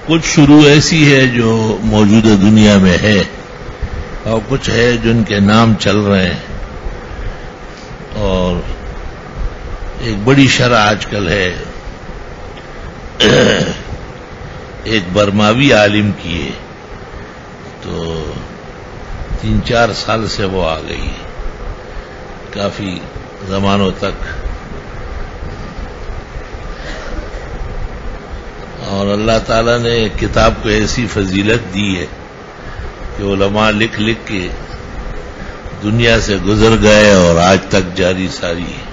کچھ شروع ایسی ہے جو موجودہ دنیا میں ہے اور کچھ ہے جن کے نام چل رہے ہیں، اور ایک بڑی شرح آج کل ہے ایک برماوی عالم کی ہے، تو 3-4 سال سے وہ آ گئی ہے، کافی زمانوں تک، اور اللہ تعالیٰ نے کتاب کو ایسی فضیلت دی ہے کہ علماء لکھ لکھ کے دنیا سے گزر گئے اور آج تک جاری ساری ہے۔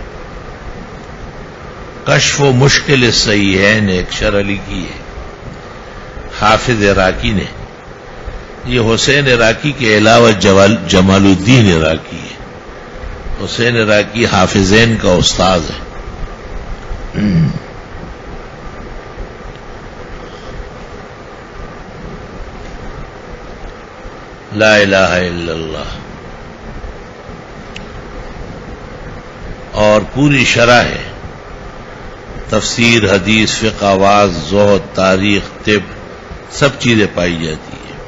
کشف و مشکل صحیحین ایک شرح لکھی ہے حافظ عراقی نے، یہ حسین عراقی کے علاوہ جمال الدین عراقی ہے۔ حسین عراقی حافظین کا استاد ہے۔ لا الہ الا اللہ، اور پوری شرح ہے، تفسیر، حدیث، فقہ، واعظ، زہد، تاریخ، طب، سب چیزیں پائی جاتی ہیں۔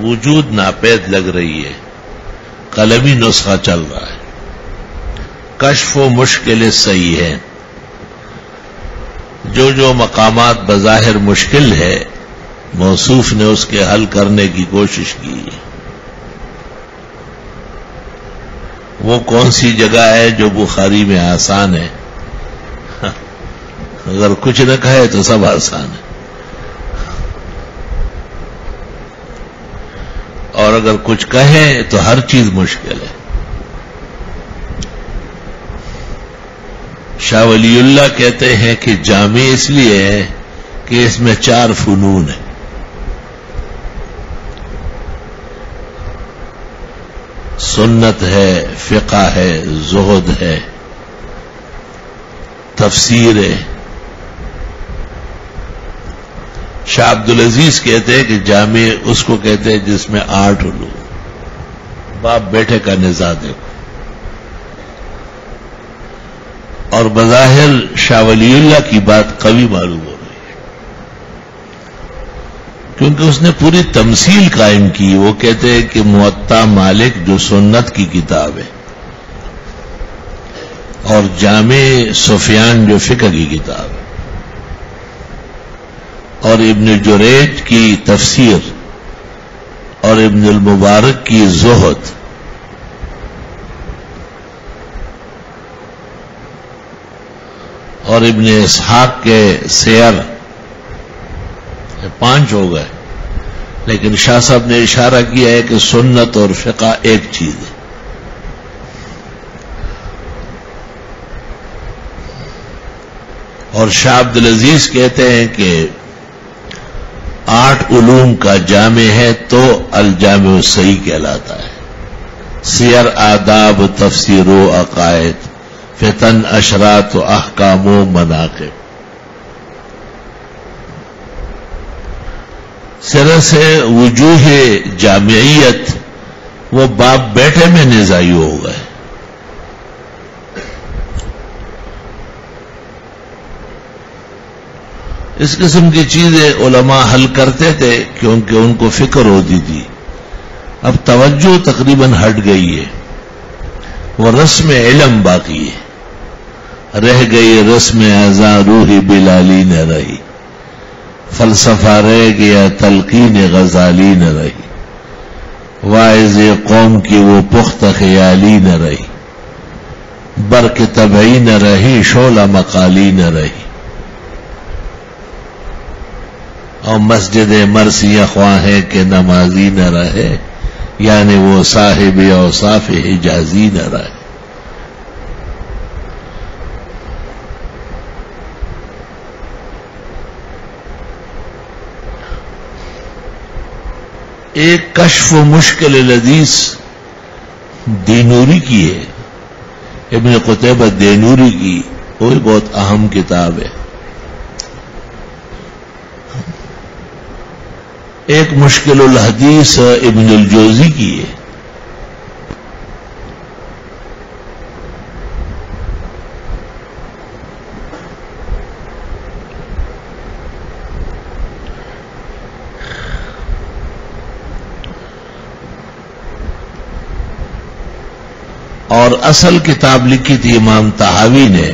وجود ناپید لگ رہی ہے، قلمی نسخہ چل رہا ہے۔ کشف و مشکل صحیح ہے، جو مقامات بظاہر مشکل ہے موصوف نے اس کے حل کرنے کی کوشش کی ہے۔ وہ کون سی جگہ ہے جو بخاری میں آسان ہے؟ اگر کچھ نہ کہے تو سب آسان ہے، اور اگر کچھ کہے تو ہر چیز مشکل ہے۔ شاہ ولی اللہ کہتے ہیں کہ جامع اس لیے ہے کہ اس میں 4 فنون ہیں۔ سنت ہے، فقہ ہے، زہد ہے، تفسیر ہے۔ شاہ عبدالعزیز کہتے ہیں کہ جامع اس کو کہتے ہیں جس میں 8 علوم، باپ بیٹے کا نزاع دیکھو۔ اور بظاہر شاہ ولی اللہ کی بات قوی معلوم ہو رہی ہے، کیونکہ اس نے پوری تمثیل قائم کی۔ وہ کہتے ہیں کہ موطا مالک جو سنت کی کتاب ہے، اور جامع سفیان جو فقہ کی کتاب ہے، اور ابن جریج کی تفسیر، اور ابن المبارک کی زہد، اور ابن اسحاق کے سیر، 5 ہو گئے۔ لیکن شاہ صاحب نے اشارہ کیا ہے کہ سنت اور فقہ ایک چیز ہے۔ اور شاہ عبدالعزیز کہتے ہیں کہ 8 علوم کا جامع ہے تو الجامع الصحیح کہلاتا ہے۔ سیر، آداب، تفسیر و عقائد، فتن، اشرات و احکام و مناقب۔ سرے سے وجوہ جامعیت وہ باپ بیٹے میں نزاعی ہو گئے۔ اس قسم کی چیزیں علماء حل کرتے تھے کیونکہ ان کو فکر ہوتی تھی۔ اب توجہ تقریباً ہٹ گئی ہے، وہ رسم علم باقی ہے، رہ گئی رسم اذاں روح بلالی نہ رہی، فلسفہ رہ گیا تلقین غزالی نہ رہی، واعظ قوم کی وہ پختہ خیالی نہ رہی، برق طبعی نہ رہی، شعلہ مقالی نہ رہی، اور مسجد مرثیہ خواہیں کہ نمازی نہ رہے، یعنی وہ صاحب اوصاف حجازی نہ رہے۔ ایک کشف و مشکل الحدیث دینوری کی ہے، ابن قتیبہ دینوری کی، وہ بھی بہت اہم کتاب ہے۔ ایک مشکل الحدیث ابن الجوزی کی ہے۔ اور اصل کتاب لکھی تھی امام طحاوی نے،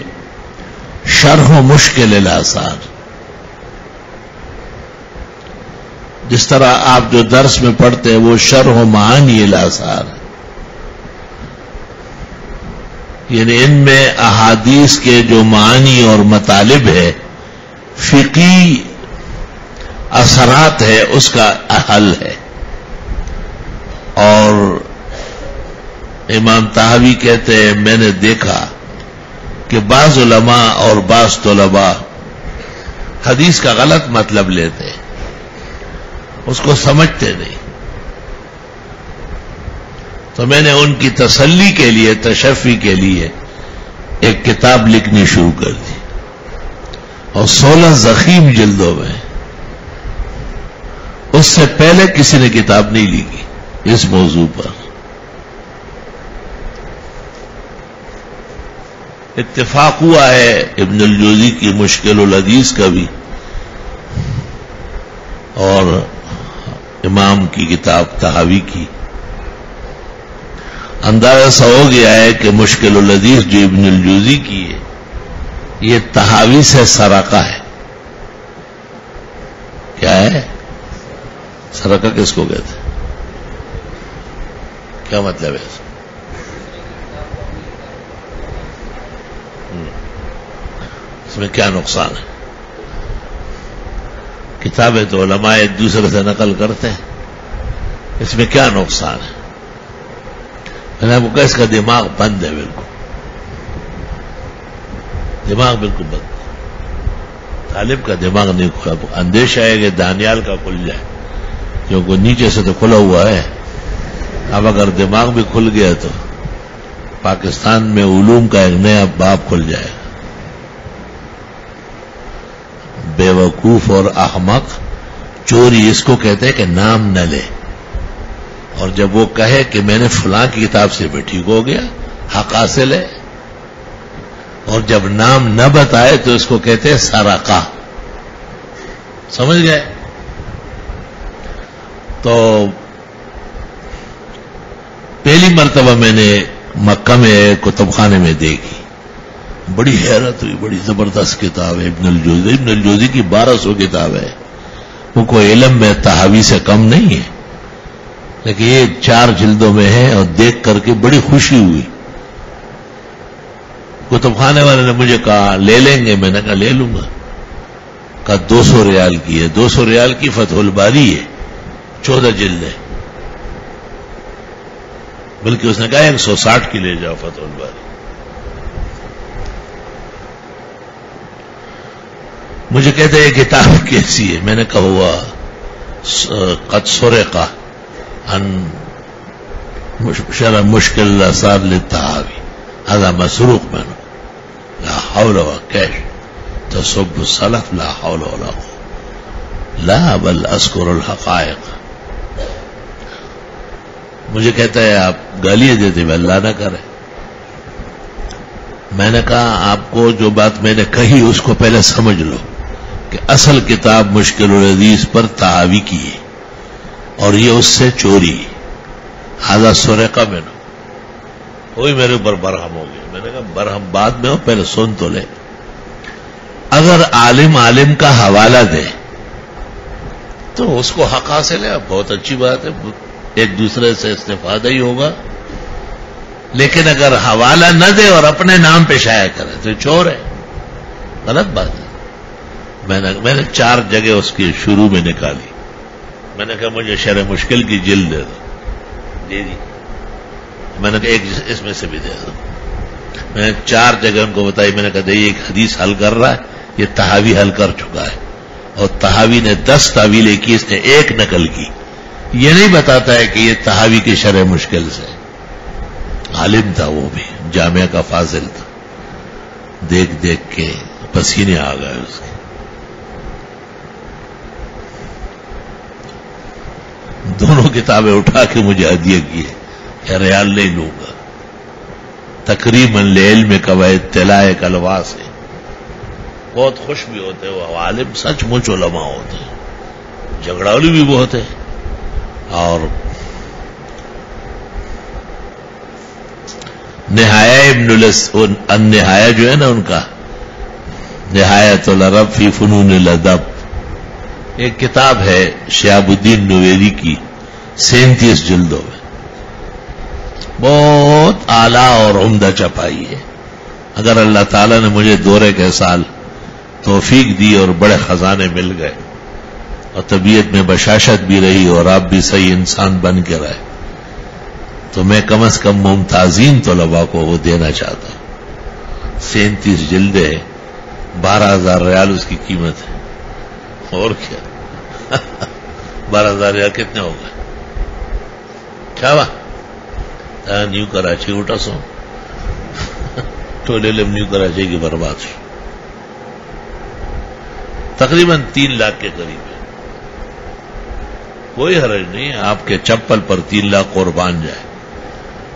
شرح مشکل الاثار. جس طرح آپ جو درس میں پڑھتے ہیں وہ شرح معانی الاثار ہے، یعنی ان میں احادیث کے جو معانی اور مطالب ہے، فقہی اثرات ہے، اس کا حل ہے. اور امام طحاوی کہتے ہیں میں نے دیکھا کہ بعض علماء اور بعض طلباء حدیث کا غلط مطلب لیتے ہیں، اس کو سمجھتے نہیں. تو میں نے ان کی تسلی کے لیے، تشفی کے لیے ایک کتاب لکھنی شروع کر دی، اور 16 ضخیم جلدوں میں. اس سے پہلے کسی نے کتاب نہیں لکھی اس موضوع پر. اتفاق ہوا ہے ابن الجوزی کی مشکل الحدیث کا بھی، اور امام کی کتاب طحاوی کی. اندازہ سا ہو گیا ہے کہ مشکل الحدیث جو ابن الجوزی کی ہے یہ طحاوی سے سرقہ ہے. کیا ہے سرقہ؟ کس کو کہتے ہیں؟ کیا مطلب ہے؟ اس میں کیا نقصان ہے؟ کتابیں تو علماء ایک دوسرے سے نقل کرتے ہیں، اس میں کیا نقصان ہے؟ میں نے آپ کو کہا اس کا دماغ بند ہے، بالکل دماغ بالکل بند. طالب کا دماغ نہیں کھلا. اندیشہ ہے کہ دانیال کا کھل جائے، کیونکہ نیچے سے تو کھلا ہوا ہے. اب اگر دماغ بھی کھل گیا تو پاکستان میں علوم کا ایک نیا باب کھل جائے گا. بے وقوف اور احمق چوری اس کو کہتے ہیں کہ نام نہ لے، اور جب وہ کہے کہ میں نے فلاں کی کتاب سے بھی ٹھیک ہو گیا، حق حاصل ہے. اور جب نام نہ بتائے تو اس کو کہتے ہیں سرقہ. سمجھ گئے؟ تو پہلی مرتبہ میں نے مکہ میں کتب خانے میں دیکھی، بڑی حیرت ہوئی. بڑی زبردست کتاب ہے ابن الجوزی. ابن الجوزی کی 1200 کتاب ہے. وہ کوئی علم میں طحاوی سے کم نہیں ہے، لیکن یہ 4 جلدوں میں ہے، اور دیکھ کر کے بڑی خوشی ہوئی. کتب خانے والے نے مجھے کہا لے لیں گے؟ میں نے کہا لے لوں گا. کہا 200 ریال کی ہے. 200 ریال کی فتح الباری ہے، 14 جلد ہے. بلکہ اس نے کہا 160 کی لے جاؤ فتح الباری. مجھے کہتے ہیں یہ کتاب کیسی ہے؟ میں نے کہا ہوا قد سرقہ ان شرح مشکل الاثار للطحاوی هذا مسروق منه لا حول ولا قوة تصب السلف لا حول ولا قوة لا بل اذكر الحقائق. مجھے کہتا ہے آپ گالیاں دیتے ہیں، اللہ نہ کرے. میں نے کہا آپ کو جو بات میں نے کہی اس کو پہلے سمجھ لو کہ اصل کتاب مشکل الحدیث پر طحاوی کی ہے، اور یہ اس سے چوری. هذا سرقہ میں نہ وہی میرے اوپر برہم ہو گیا. میں نے کہا برہم بعد میں ہو، پہلے سن تو لے. اگر عالم کا حوالہ دے تو اس کو حق حاصل ہے، بہت اچھی بات ہے، ایک دوسرے سے استفادہ ہی ہوگا. لیکن اگر حوالہ نہ دے اور اپنے نام پہ شائع کرے تو چور ہے، غلط بات ہے. میں نے 4 جگہ اس کی شروع میں نکالی. میں نے کہا مجھے شرح مشکل کی جلد دے دو. دے دی. میں نے کہا ایک اس میں سے بھی دے دو. میں نے 4 جگہ ان کو بتائی. میں نے کہا دیکھیے ایک حدیث حل کر رہا ہے، یہ طحاوی حل کر چکا ہے، اور طحاوی نے 10 تعویلیں کی، اس نے 1 نقل کی. یہ نہیں بتاتا ہے کہ یہ طحاوی کی شرح مشکل سے. عالم تھا وہ بھی، جامعہ کا فاضل تھا. دیکھ دیکھ کے پسینے آ گئے اس کے. دونوں کتابیں اٹھا کے مجھے ہدیہ کی ہے، کہ ریال نہیں لوں گا. تقریباً لعلم قواعد طلاع کلوا سے بہت خوش بھی ہوتے ہیں. وہ عالم سچ مچ علماء ہوتے ہیں، جھگڑاولی بھی بہت ہے. اور نہایہ النہایہ جو ہے نا ان کا، نہایت العرب فی فنون الادب، ایک کتاب ہے شہاب الدین نویری کی، 37 جلدوں میں، بہت اعلیٰ اور عمدہ چھپائی ہے. اگر اللہ تعالیٰ نے مجھے دورے کے سال توفیق دی اور بڑے خزانے مل گئے اور طبیعت میں بشاشت بھی رہی اور آپ بھی صحیح انسان بن کے رہے، تو میں کم از کم ممتازین طلباء کو وہ دینا چاہتا ہوں. 37 جلدیں، 12,000 ریال اس کی قیمت ہے. اور کیا 12,000 ریال کتنے ہو گئے؟ کیا ہوا؟ نیو کراچی اٹھا سو ٹولے لم نیو کراچی کی برباد شو، تقریباً 3 لاکھ کے قریب ہے. کوئی حرج نہیں، آپ کے چپل پر 3 لاکھ قربان جائے،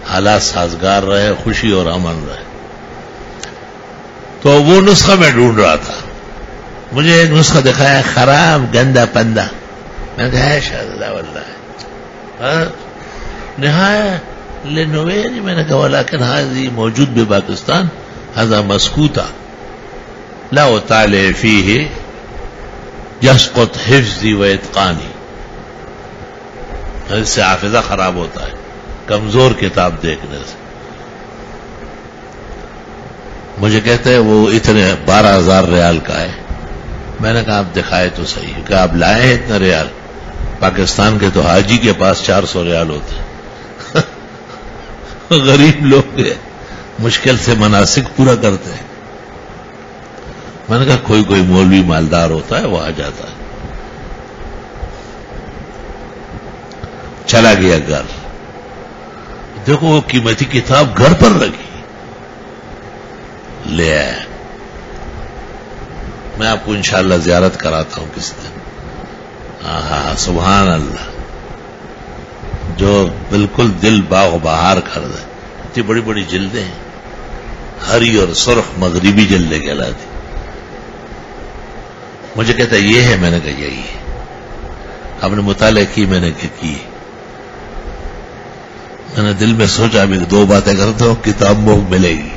حالات سازگار رہے، خوشی اور امن رہے. تو وہ نسخہ میں ڈھونڈ رہا تھا، مجھے ایک نسخہ دکھایا، خراب گندا پندا. میں کہا شاء اللہ نہایت لنویری. میں نے کہا ولیکن هذه موجود بپاکستان، هذا مسکوتا لا اطالع فيه يسقط حفظی و اتقانی. اس سے حافظہ خراب ہوتا ہے کمزور کتاب دیکھنے سے. مجھے کہتے ہیں وہ اتنے 12,000 ریال کا ہے. میں نے کہا آپ دکھائے تو صحیح، کہ آپ لائے ہیں اتنا ریال؟ پاکستان کے تو حاجی کے پاس 400 ریال ہوتے ہیں. غریب لوگ ہیں، مشکل سے مناسک پورا کرتے ہیں. میں نے کہا کوئی مولوی مالدار ہوتا ہے وہ آ جاتا ہے. چلا گیا گھر، دیکھو وہ قیمتی کتاب گھر پر رکھی، لے آیا. میں آپ کو انشاءاللہ زیارت کراتا ہوں کسی دن. ہاں سبحان اللہ، جو بالکل دل باغ و بہار کر دے. اتنی بڑی بڑی جلدیں ہیں، ہری اور سرخ مغربی جلدیں کہلاتی. مجھے کہتا ہے یہ ہے. میں نے کہا یہی ہے. آپ نے مطالعہ کی؟ میں نے کہا کی. میں نے دل میں سوچا ابھی 2 باتیں کرتا ہوں، کتاب مفت ملے گی.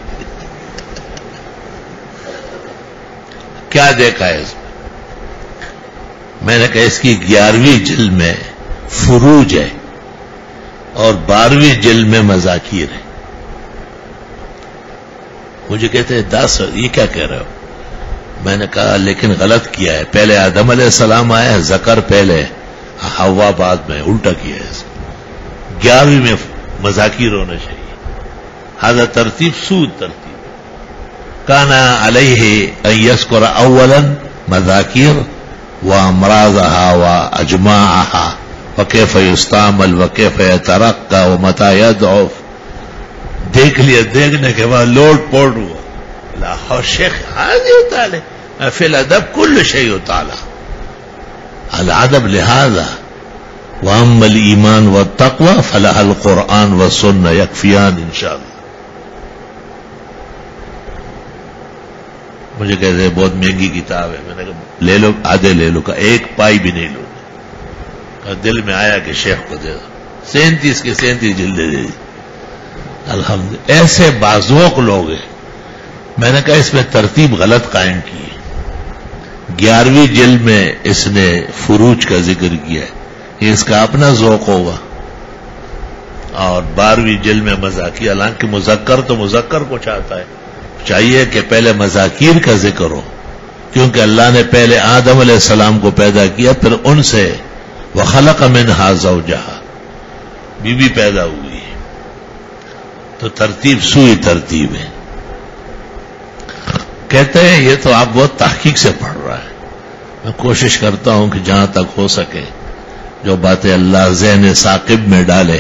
کیا دیکھا ہے اس میں نے کہا اس کی 11ویں جلد میں فروج ہے اور 12ویں جلد میں مذاکیر ہے. مجھے کہتے ہیں 10 یہ کیا کہہ رہے ہو؟ میں نے کہا لیکن غلط کیا ہے، پہلے آدم علیہ السلام آیا ہے، ذکر پہلے، حوا بعد میں، الٹا کیا ہے. 11ویں میں مذاکیر ہونا چاہیے. ہذا ترتیب سود ترتیب. کانا علیہ ان یذکر اولا مذاکیر وامراضها واجماعها وکیف یستعمل وکیف یترقى ومتى یضعف. دیکھ لیا، دیکھنے کے بعد لوٹ پوٹ ہوا. لا شیخ هذه تعالی فی الادب کل شیء تعالی الادب لہذا واما الایمان والتقوى فلها القرآن والسنة یکفیان انشاءاللہ. مجھے کہتے ہیں بہت مہنگی کتاب ہے. میں نے کہا لے لو، آدھے لے لو. کا 1 پائی بھی نہیں لو. دل میں آیا کہ شیخ کو دے دو. 37 کے 37 جلدیں دے دی. الحمدللہ ایسے بازوق لوگ ہیں. میں نے کہا اس میں ترتیب غلط قائم کی ہے. 11ویں جلد میں اس نے فروج کا ذکر کیا ہے، یہ اس کا اپنا ذوق ہوگا. اور 12ویں جلد میں مذاکیر. حالانکہ مذکر تو مذکر کو چاہتا ہے، چاہیے کہ پہلے مذاکیر کا ذکر ہو، کیونکہ اللہ نے پہلے آدم علیہ السلام کو پیدا کیا، پھر ان سے وَخَلَقَ مِنْهَا زَوْجَهَا بیوی پیدا ہوئی ہے. تو ترتیب سوئی ترتیب ہے. کہتے ہیں یہ تو آپ بہت تحقیق سے پڑھ رہا ہے. میں کوشش کرتا ہوں کہ جہاں تک ہو سکے جو باتیں اللہ ذہن ثاقب میں ڈالے.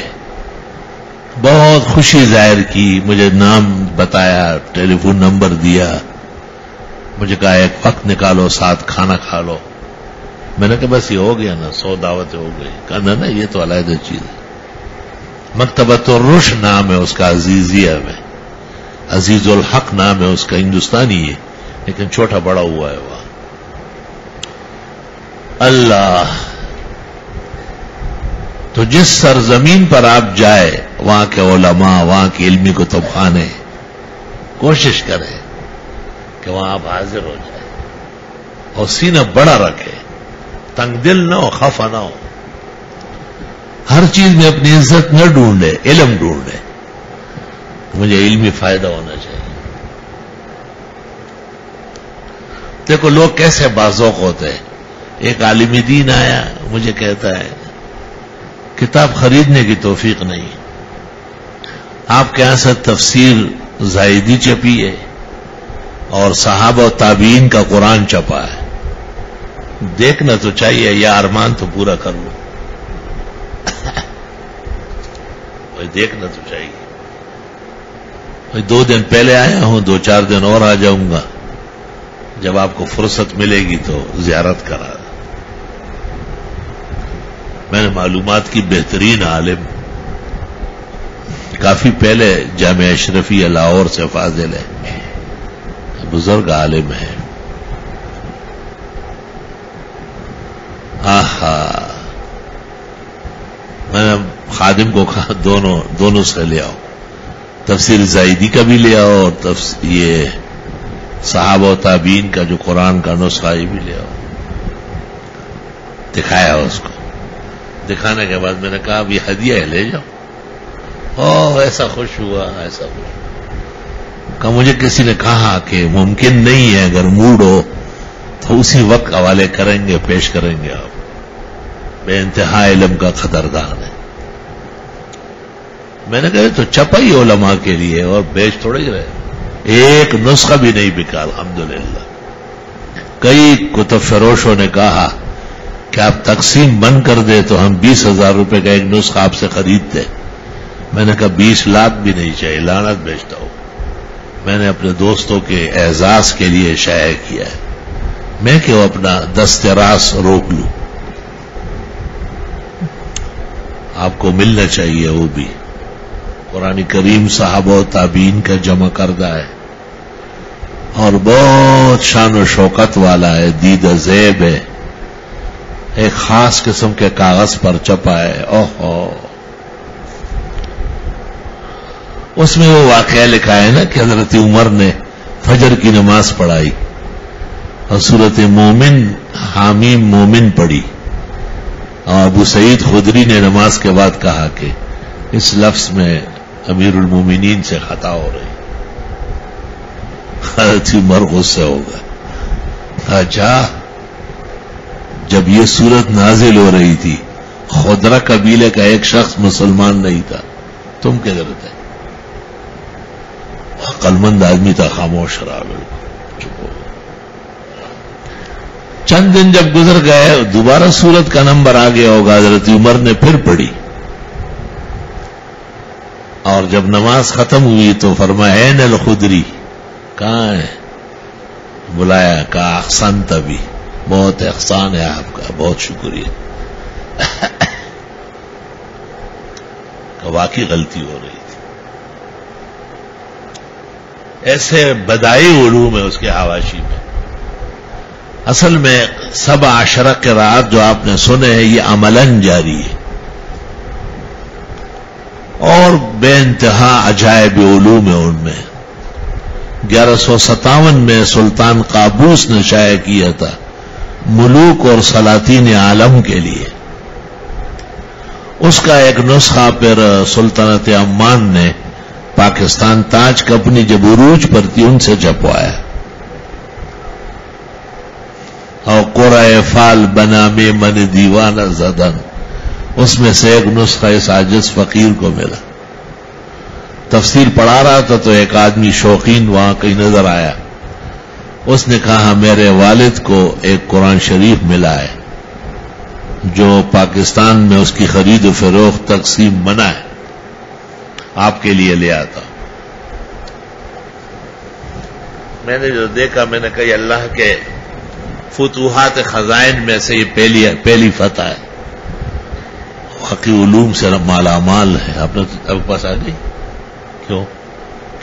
بہت خوشی ظاہر کی، مجھے نام بتایا، ٹیلی فون نمبر دیا، مجھے کہا ایک وقت نکالو ساتھ کھانا کھا لو. میں نے کہا بس یہ ہو گیا نا، 100 دعوتیں ہو گئی. کہا نا یہ تو علیحدہ چیز ہے. مکتبۃ الرش نام ہے اس کا، عزیزیہ میں. عزیز الحق نام ہے اس کا، ہندوستانی ہے لیکن چھوٹا بڑا ہوا ہے وہاں. اللہ تو جس سرزمین پر آپ جائے وہاں کے علماء، وہاں کے علمی کتب خانے، کوشش کریں کہ وہاں آپ حاضر ہو جائیں اور سینہ بڑا رکھے، تنگ دل نہ ہو، خفا نہ ہو، ہر چیز میں اپنی عزت نہ ڈھونڈے، علم ڈھونڈے، مجھے علمی فائدہ ہونا چاہیے۔ دیکھو لوگ کیسے باذوق ہوتے ہیں۔ ایک عالم دین آیا مجھے کہتا ہے کتاب خریدنے کی توفیق نہیں، آپ کے یہاں سے تفسیر زائدی چھپی ہے اور صحابہ و تابعین کا قرآن چھپا ہے، دیکھنا تو چاہیے، یا ارمان تو پورا کر لو، دیکھنا تو چاہیے۔ 2 دن پہلے آیا ہوں، 2-4 دن اور آ جاؤں گا، جب آپ کو فرصت ملے گی تو زیارت کرا۔ میں نے معلومات کی بہترین عالم، کافی پہلے جامعہ اشرفیہ لاہور سے فاضل ہے، بزرگ عالم ہے۔ میں نے خادم کو کہا دونوں سے لے آؤ، تفسیر زائدی کا بھی لے آؤ اور یہ صحابہ و تابعین کا جو قرآن کا نسخہ یہ بھی لے آؤ۔ دکھایا اس کو، دکھانے کے بعد میں نے کہا اب یہ ہدیہ ہے، لے جاؤ۔ ایسا خوش ہوا، ایسا خوش ہوا کہ مجھے کسی نے کہا کہ ممکن نہیں ہے اگر موڈ ہو تو اسی وقت حوالے کریں گے، پیش کریں گے۔ آپ بے انتہا علم کا قدردان ہے۔ میں نے کہا تو چھپا ہی علماء کے لیے اور بیچ تھوڑے ہی رہے، ایک نسخہ بھی نہیں بکا الحمدللہ۔ کئی کتب فروشوں نے کہا کہ آپ تقسیم بند کر دے تو ہم 20,000 روپے کا ایک نسخہ آپ سے خریدتے۔ میں نے کہا 20 لاکھ بھی نہیں چاہیے، لعنت بیچتا ہوں۔ میں نے اپنے دوستوں کے اعزاز کے لیے شائع کیا ہے، میں کیوں اپنا دست راست روک لوں؟ آپ کو ملنا چاہیے وہ بھی۔ قرآن کریم صحابہ و تابعین کا جمع کردہ ہے اور بہت شان و شوکت والا ہے، دید زیب ہے، ایک خاص قسم کے کاغذ پر چھپا ہے۔ اس میں وہ واقعہ لکھا ہے نا کہ حضرت عمر نے فجر کی نماز پڑھائی اور سورۃ مومن حامیم مومن پڑھی، اور ابو سعید خدری نے نماز کے بعد کہا کہ اس لفظ میں امیر المومنین سے خطا ہو رہی۔ حضرت عمر غصے ہو گئے۔ اچھا، جب یہ صورت نازل ہو رہی تھی خدرہ قبیلے کا ایک شخص مسلمان نہیں تھا، تم کیا کرتے؟ عقل مند آدمی تھا، خاموش رہا، چپ ہو۔ چند دن جب گزر گئے دوبارہ صورت کا نمبر آ گیا ہوگا، حضرت عمر نے پھر پڑھی اور جب نماز ختم ہوئی تو فرمایا این الخدری، کہاں ہے؟ بلایا، کہا احسنت بھی، بہت احسان ہے آپ کا، بہت شکریہ۔ کہ واقعی غلطی ہو رہی تھی۔ ایسے بدائی علوم ہے اس کے حواشی میں۔ اصل میں 17 قرات جو آپ نے سنے ہیں یہ عملاً جاری ہے اور بے انتہا عجائب علوم ہے ان میں۔ 1157 میں سلطان قابوس نے شائع کیا تھا ملوک اور سلاطین عالم کے لیے، اس کا ایک نسخہ پھر سلطنت عمان نے پاکستان تاج کمپنی جب عروج پر تھی ان سے چھپوایا، اور قرائے فال بنا میں من دیوانہ زدن، اس میں سے ایک نسخہ اس عاجز فقیر کو ملا۔ تفسیر پڑھا رہا تھا تو ایک آدمی شوقین وہاں کہیں نظر آیا، اس نے کہا میرے والد کو ایک قرآن شریف ملا ہے جو پاکستان میں اس کی خرید و فروخت تقسیم منع ہے، آپ کے لیے لے آتا۔ میں نے جو دیکھا میں نے کہا یہ اللہ کے فتوحات خزائن میں سے یہ پہلی فتح ہے، واقعی علوم سے مالا مال ہے۔ آپ نے اب پاس آ گئی، کیوں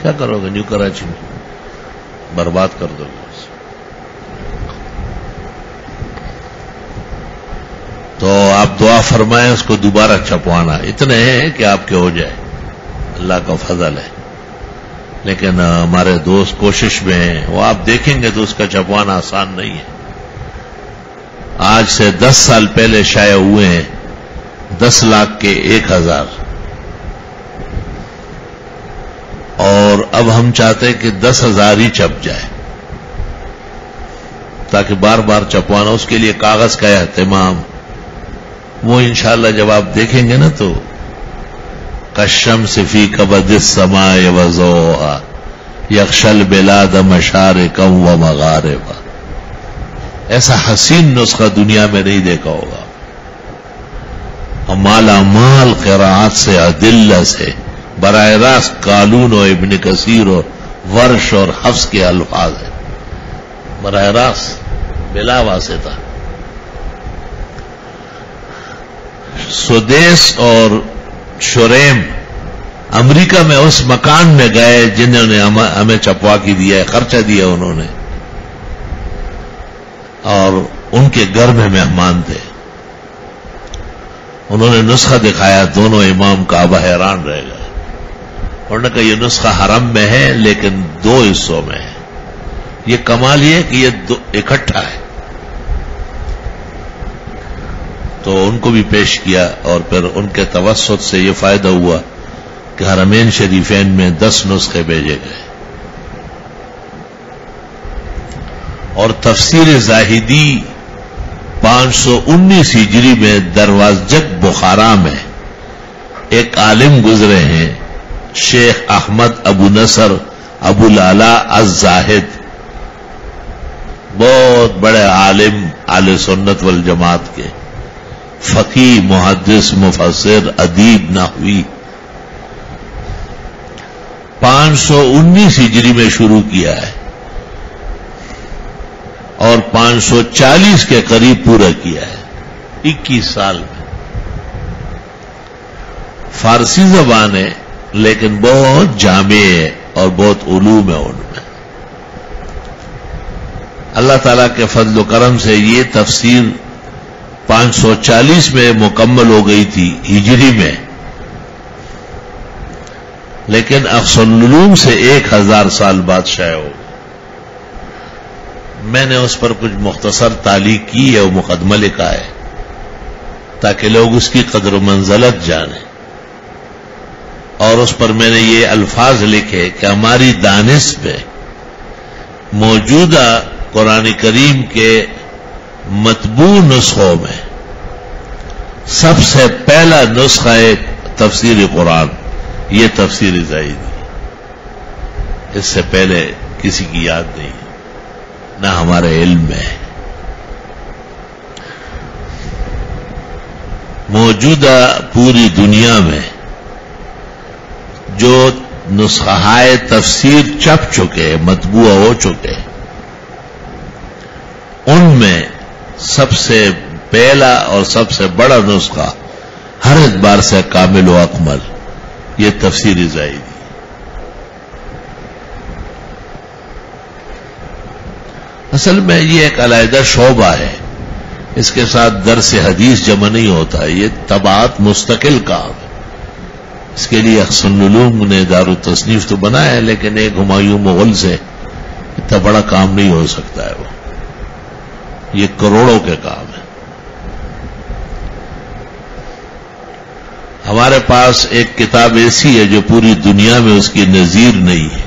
کیا کرو گے؟ نیو کراچی میں برباد کر دو گے۔ تو آپ دعا فرمائیں اس کو دوبارہ چھپوانا، اتنے ہیں کہ آپ کے ہو جائے۔ اللہ کا فضل ہے، لیکن ہمارے دوست کوشش میں ہیں، وہ آپ دیکھیں گے تو اس کا چھپوانا آسان نہیں ہے۔ آج سے 10 سال پہلے شائع ہوئے ہیں 10 لاکھ کے 1000، اور اب ہم چاہتے ہیں کہ 10,000 ہی چھپ جائے تاکہ بار بار چھپوانا، اس کے لیے کاغذ کا اہتمام، وہ انشاءاللہ جب آپ دیکھیں گے نا تو کالشمس فی کبد السماء وضوءها یغشی البلاد مشارقا ومغاربا، ایسا حسین نسخہ دنیا میں نہیں دیکھا ہوگا، اور مالا مال قراءات سے، ادلہ سے، براہ راست قالون و ابن کثیر اور ورش اور حفص کے الفاظ ہیں، براہ راست بلا واسطہ۔ سدیس اور شریم امریکہ میں اس مکان میں گئے جنہوں نے ہمیں چھپوا کے دیا ہے، خرچہ دیا انہوں نے، اور ان کے گھر میں مہمان تھے، انہوں نے نسخہ دکھایا، دونوں امام کعبہ حیران رہ گئے، انہوں نے کہا یہ نسخہ حرم میں ہے لیکن 2 حصوں میں ہے، یہ کمال یہ کہ یہ اکٹھا ہے، تو ان کو بھی پیش کیا، اور پھر ان کے توسط سے یہ فائدہ ہوا کہ حرمین شریفین میں 10 نسخے بھیجے گئے، اور تفسیر زاہدی 519 ہجری میں دروازجک بخارا میں ایک عالم گزرے ہیں، شیخ احمد ابو نصر ابو العلا الزاہد، بہت بڑے عالم اہل سنت والجماعت کے، فقیہ، محدث، مفسر، ادیب، نحوی، 519 ہجری میں شروع کیا ہے اور 540 کے قریب پورا کیا ہے، 21 سال میں۔ فارسی زبان ہے لیکن بہت جامع ہے اور بہت علوم ہے ان میں۔ اللہ تعالیٰ کے فضل و کرم سے یہ تفسیر 540 میں مکمل ہو گئی تھی ہجری میں، لیکن احسن العلوم سے 1000 سال بعد شائع ہو گئی۔ میں نے اس پر کچھ مختصر تعلیق کی ہے، وہ مقدمہ لکھا ہے تاکہ لوگ اس کی قدر و منزلت جانیں، اور اس پر میں نے یہ الفاظ لکھے کہ ہماری دانش میں موجودہ قرآن کریم کے مطبوع نسخوں میں سب سے پہلا نسخہ ہے تفسیر قرآن، یہ تفسیر زاہدی، اس سے پہلے کسی کی یاد نہیں، نہ ہمارے علم میں۔ موجودہ پوری دنیا میں جو نسخہ تفسیر چھپ چکے، مطبوع ہو چکے، ان میں سب سے پہلا اور سب سے بڑا نسخہ ہر اعتبار سے کامل و اکمل یہ تفسیر زاہدی۔ اصل میں یہ ایک علیحدہ شعبہ ہے، اس کے ساتھ درس حدیث جمع نہیں ہوتا، یہ طبعات مستقل کام ہے۔ اس کے لیے احسن العلوم نے دارالتصنیف تو بنایا ہے، لیکن ایک ہمایوں مغل سے اتنا بڑا کام نہیں ہو سکتا ہے، وہ یہ کروڑوں کے کام ہے۔ ہمارے پاس ایک کتاب ایسی ہے جو پوری دنیا میں اس کی نظیر نہیں ہے،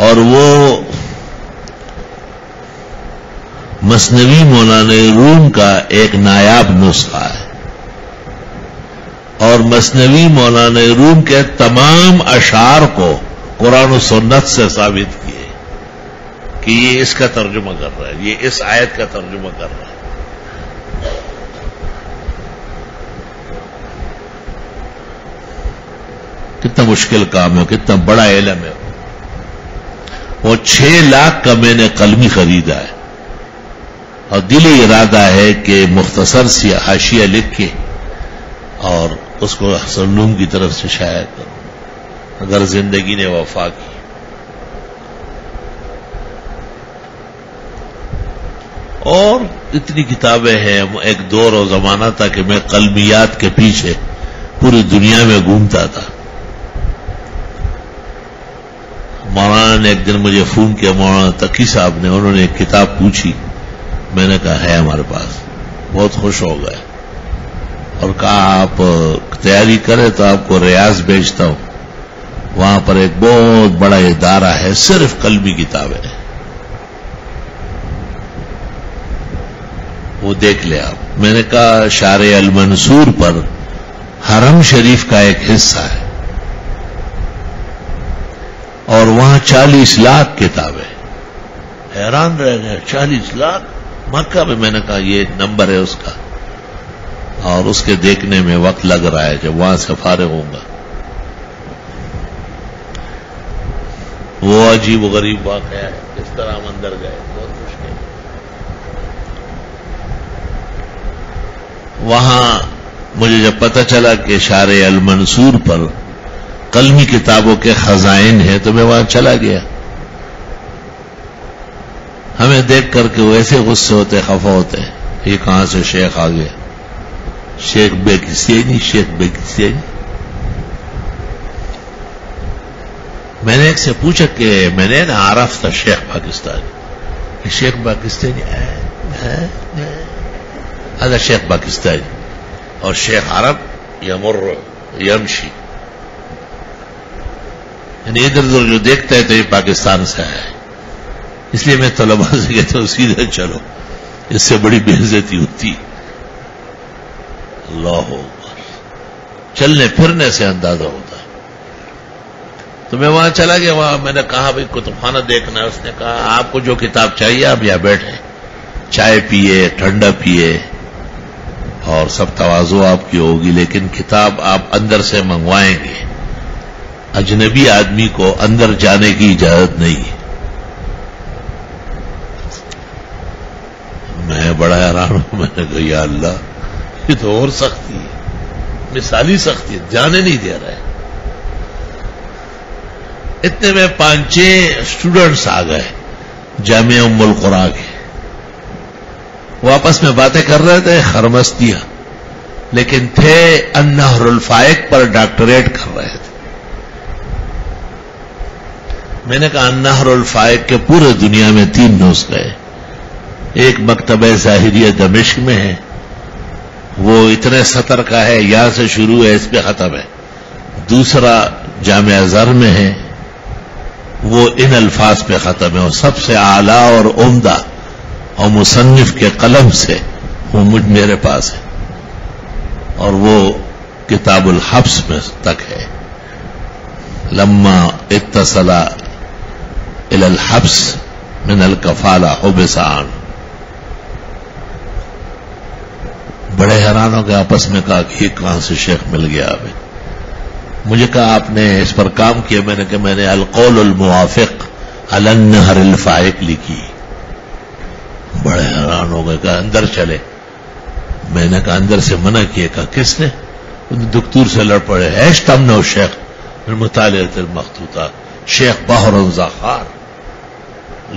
اور وہ مثنوی مولانا روم کا ایک نایاب نسخہ ہے، اور مثنوی مولانا روم کے تمام اشعار کو قرآن و سنت سے ثابت کیے کہ یہ اس کا ترجمہ کر رہا ہے، یہ اس آیت کا ترجمہ کر رہا ہے۔ کتنا مشکل کام ہے، کتنا بڑا علم ہے۔ وہ 6 لاکھ کا میں نے قلمی خریدا ہے، اور دلی ارادہ ہے کہ مختصر سی حاشیہ لکھ کے اور اس کو احسن العلوم کی طرف سے شائع کروں اگر زندگی نے وفا کی۔ اور اتنی کتابیں ہیں. ایک دور و زمانہ تھا کہ میں قلمیات کے پیچھے پوری دنیا میں گھومتا تھا. مولانا نے ایک دن مجھے فون کیا، مولانا تقی صاحب نے، انہوں نے ایک کتاب پوچھی. میں نے کہا ہے ہمارے پاس. بہت خوش ہو گئے اور کہا آپ تیاری کریں تو آپ کو ریاض بھیجتا ہوں. وہاں پر ایک بہت بڑا ادارہ ہے، صرف قلمی کتابیں، وہ دیکھ لے آپ. میں نے کہا شارع المنصور پر حرم شریف کا ایک حصہ ہے اور وہاں 40 لاکھ کتابیں. حیران رہ گئے، 40 لاکھ مکہ میں. میں نے کہا یہ نمبر ہے اس کا، اور اس کے دیکھنے میں وقت لگ رہا ہے، جب وہاں سے فارغ ہوں گا. وہ عجیب و غریب واقعہ ہے، کس طرح ہم اندر گئے، بہت مشکل. وہاں مجھے جب پتہ چلا کہ شارع المنصور پر قلمی کتابوں کے خزائن ہیں تو میں وہاں چلا گیا. ہمیں دیکھ کر کے وہ ایسے غصے ہوتے، خفا ہوتے، یہ کہاں سے شیخ آ گیا، شیخ بیکسینی، شیخ بیکسینی. میں نے ایک سے پوچھا کہ میں نے نا عرف تھا شیخ پاکستانی، شیخ پاکستانی هذا شیخ پاکستانی اور شیخ عرب یمر یمشی، یعنی ادھر ادھر جو دیکھتا ہے تو یہ پاکستان سے ہے. اس لیے میں طلباء سے کہتا ہوں سیدھے چلو، اس سے بڑی بے عزتی ہوتی. اللہ اکبر، چلنے پھرنے سے اندازہ ہوتا ہے. تو میں وہاں چلا گیا. وہاں میں نے کہا بھائی کتب خانہ دیکھنا ہے. اس نے کہا آپ کو جو کتاب چاہیے آپ یہاں بیٹھیں، چائے پیئے، ٹھنڈا پیئے، اور سب تواضع آپ کی ہوگی، لیکن کتاب آپ اندر سے منگوائیں گے. اجنبی آدمی کو اندر جانے کی اجازت نہیں. میں بڑا حیران ہوں. میں نے کہا یا اللہ، یہ تو اور سختی ہے، مثالی سختی ہے، جانے نہیں دے رہا ہے. اتنے میں 5-6 اسٹوڈنٹس آ گئے جامعہ ام القرآن کے. وہ آپس میں باتیں کر رہے تھے، خرمستیاں، لیکن تھے النہر الفائق پر ڈاکٹریٹ کر رہے تھے. میں نے کہا النہر الفائق کے پورے دنیا میں 3 نسخے ہیں. ایک مکتبہ ظاہریہ دمشق میں ہے، وہ اتنے سطر کا ہے، یہاں سے شروع ہے اس پہ ختم ہے. دوسرا جامعہ زر میں ہے، وہ ان الفاظ پہ ختم ہے، اور سب سے اعلیٰ اور عمدہ اور مصنف کے قلم سے وہ میرے پاس ہے، اور وہ کتاب الحبس میں تک ہے. لما اتصل الى الحبس من الکفالہ حبس عنہ. بڑے حیران ہو گئے، آپس میں کہا کہ یہ کہاں سے شیخ مل گیا ہمیں. مجھے کہا آپ نے اس پر کام کیا؟ میں نے کہا میں نے القول الموافق علی النہر الفائق لکھی. بڑے حیران ہو گئے، کہا اندر چلے. میں نے کہا اندر سے منع کیا. کہا کس نے؟ دکتور سے لڑ پڑے. ایش تمنع شیخ من مطالعۃ المخطوطات، شیخ بحر زخار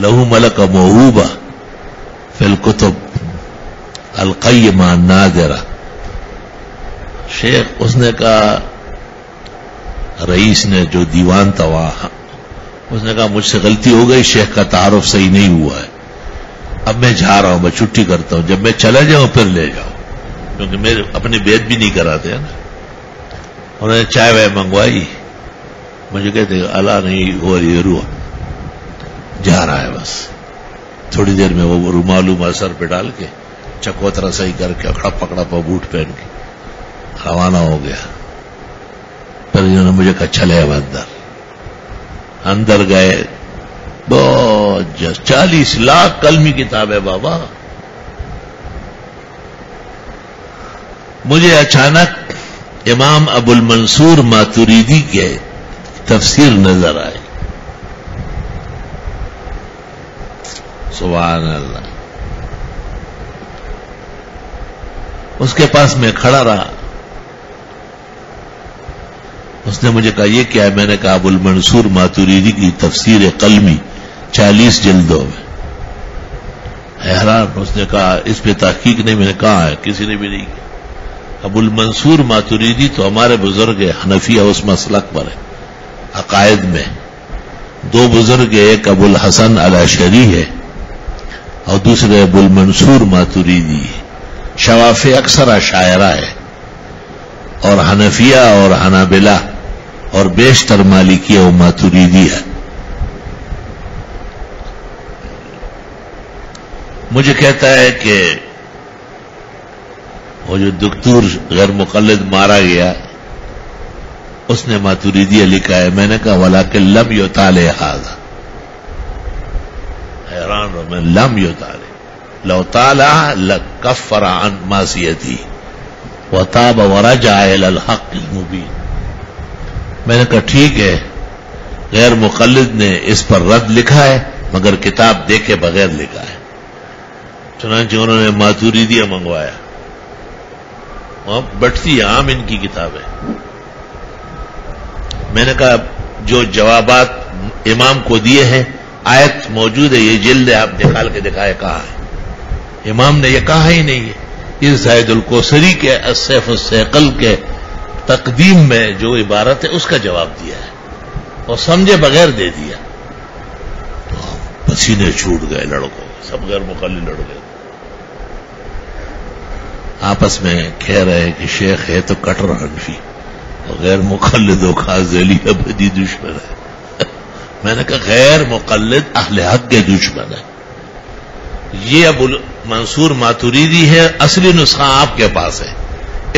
لہو ملک موہوبہ فی الکتب القیمہ النادرہ. شیخ، اس نے کہا رئیس نے جو دیوان تھا وہاں، اس نے کہا مجھ سے غلطی ہو گئی، شیخ کا تعارف صحیح نہیں ہوا ہے، اب میں جا رہا ہوں، میں چھٹی کرتا ہوں، جب میں چلا جاؤں پھر لے جاؤ، کیونکہ میرے اپنی بیعت بھی نہیں کراتے ہیں نا. انہوں نے چائے وائے منگوائی. مجھے کہتے اللہ نہیں ہو رہی روح، جا رہا ہے بس. تھوڑی دیر میں وہ رومال سر پہ ڈال کے چکوترا صحیح کر کے اکڑا پکڑا پا بوٹ پہن کے روانہ ہو گیا. پھر انہوں نے مجھے کہا چلے اب اندر گئے. بہت 40 لاکھ قلمی کتاب ہے بابا. مجھے اچانک امام ابو المنصور ماتریدی کے تفسیر نظر آئی. سبحان اللہ. اس کے پاس میں کھڑا رہا. اس نے مجھے کہا یہ کیا ہے؟ میں نے کہا ابو المنصور ماتریدی کی تفسیر قلمی 40 جلدوں میں حیران. اس نے کہا اس پہ تحقیق نہیں. میں نے کہا ہے کسی نے بھی نہیں کی. ابو المنصور ماتریدی تو ہمارے بزرگ حنفیہ اس مسلک پر ہے عقائد میں. دو بزرگ ایک ابو الحسن الاشعری ہے اور دوسرے ابو المنصور ماتریدی ہے. شواف اکثر اشاعرہ ہے اور حنفیہ اور حنابلہ اور بیشتر مالکیہ و ماتریدی ہے. مجھے کہتا ہے کہ وہ جو دکتور غیر مقلد مارا گیا اس نے ماتریدیہ لکھا ہے. میں نے کہا ولیکن لم یطال ھذا. حیران ہوں میں. لم یطال لو طالع لکفر عن معصیتی وتاب ورجع الى الحق المبین. میں نے کہا ٹھیک ہے غیر مقلد نے اس پر رد لکھا ہے مگر کتاب دیکھے بغیر لکھا ہے. چنانچہ انہوں نے ماتریدیہ منگوایا. وہاں بٹتی عام ان کی کتاب ہے. میں نے کہا جو جوابات امام کو دیے ہیں آیت موجود ہے, یہ جلد ہے, آپ نکال کے دکھائے کہاں ہے. امام نے یہ کہا ہی نہیں ہے. اس زاہد الکوثری کے السیف الثقل کے تقدیم میں جو عبارت ہے اس کا جواب دیا ہے اور سمجھے بغیر دے دیا. تو پسینے چھوٹ گئے لڑکوں, سب غیر مقلد لڑ گئے. آپس میں کہہ رہے کہ شیخ ہے تو کٹر حنفی اور غیر مقلدوں کا ذیلی ابدی دشمن ہے. میں نے کہا غیر مقلد اہل حق کے دشمن ہے. یہ ابو منصور ماتریدی ہے, اصلی نسخہ آپ کے پاس ہے.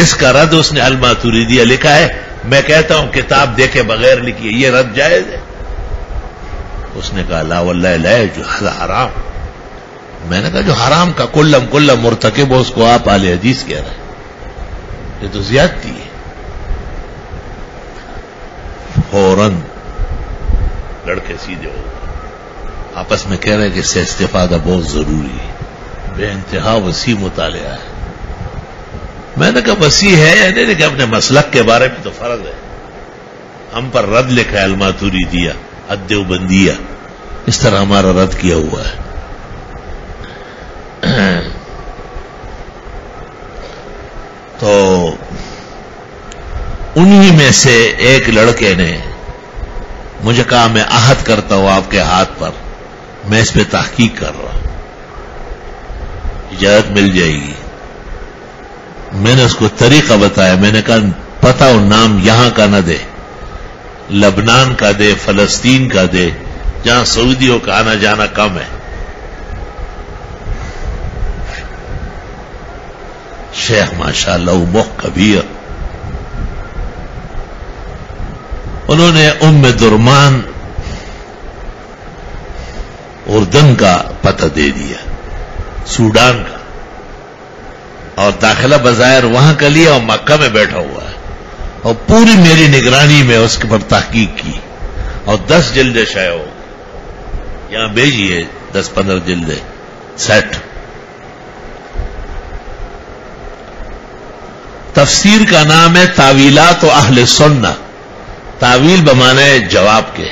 اس کا رد اس نے الماتریدیہ لکھا ہے. میں کہتا ہوں کتاب دیکھے بغیر لکھی ہے. یہ رد جائز ہے؟ اس نے کہا لا واللہ لا يجوز حرام. میں نے کہا جو حرام کا کلم مرتکب ہو اس کو آپ اہل حدیث کہہ رہے ہیں, یہ تو زیادتی ہے. فوراً لڑکے سیدھے ہو آپس میں کہہ رہے ہیں کہ اس سے استفادہ بہت ضروری ہے. بے انتہا وسیع مطالعہ ہے. میں نے کہا وسیع ہے یا نہیں, کہ اپنے مسلک کے بارے میں تو فرض ہے. ہم پر رد لکھا ہے الماتریدیہ الدیوبندیہ, اس طرح ہمارا رد کیا ہوا ہے. تو انہی میں سے ایک لڑکے نے مجھے کہا میں عہد کرتا ہوں آپ کے ہاتھ پر, میں اس پہ تحقیق کر رہا ہوں, اجازت مل جائے گی. میں نے اس کو طریقہ بتایا. میں نے کہا پتہ ہو نام یہاں کا نہ دے, لبنان کا دے, فلسطین کا دے, جہاں سعودیوں کا آنا جانا کم ہے. شیخ ماشاءاللہ مخ کبیر, انہوں نے ام درمان اردن کا پتہ دے دیا, سوڈان کا, اور داخلہ بظاہر وہاں کا لیا اور مکہ میں بیٹھا ہوا ہے, اور پوری میری نگرانی میں اس کے پر تحقیق کی اور 10 جلدیں شائع ہو یہاں بھیجیے. 10-15 جلدیں سیٹ. تفسیر کا نام ہے تاویلات و اہل سنہ, تاویل بمانے جواب کے,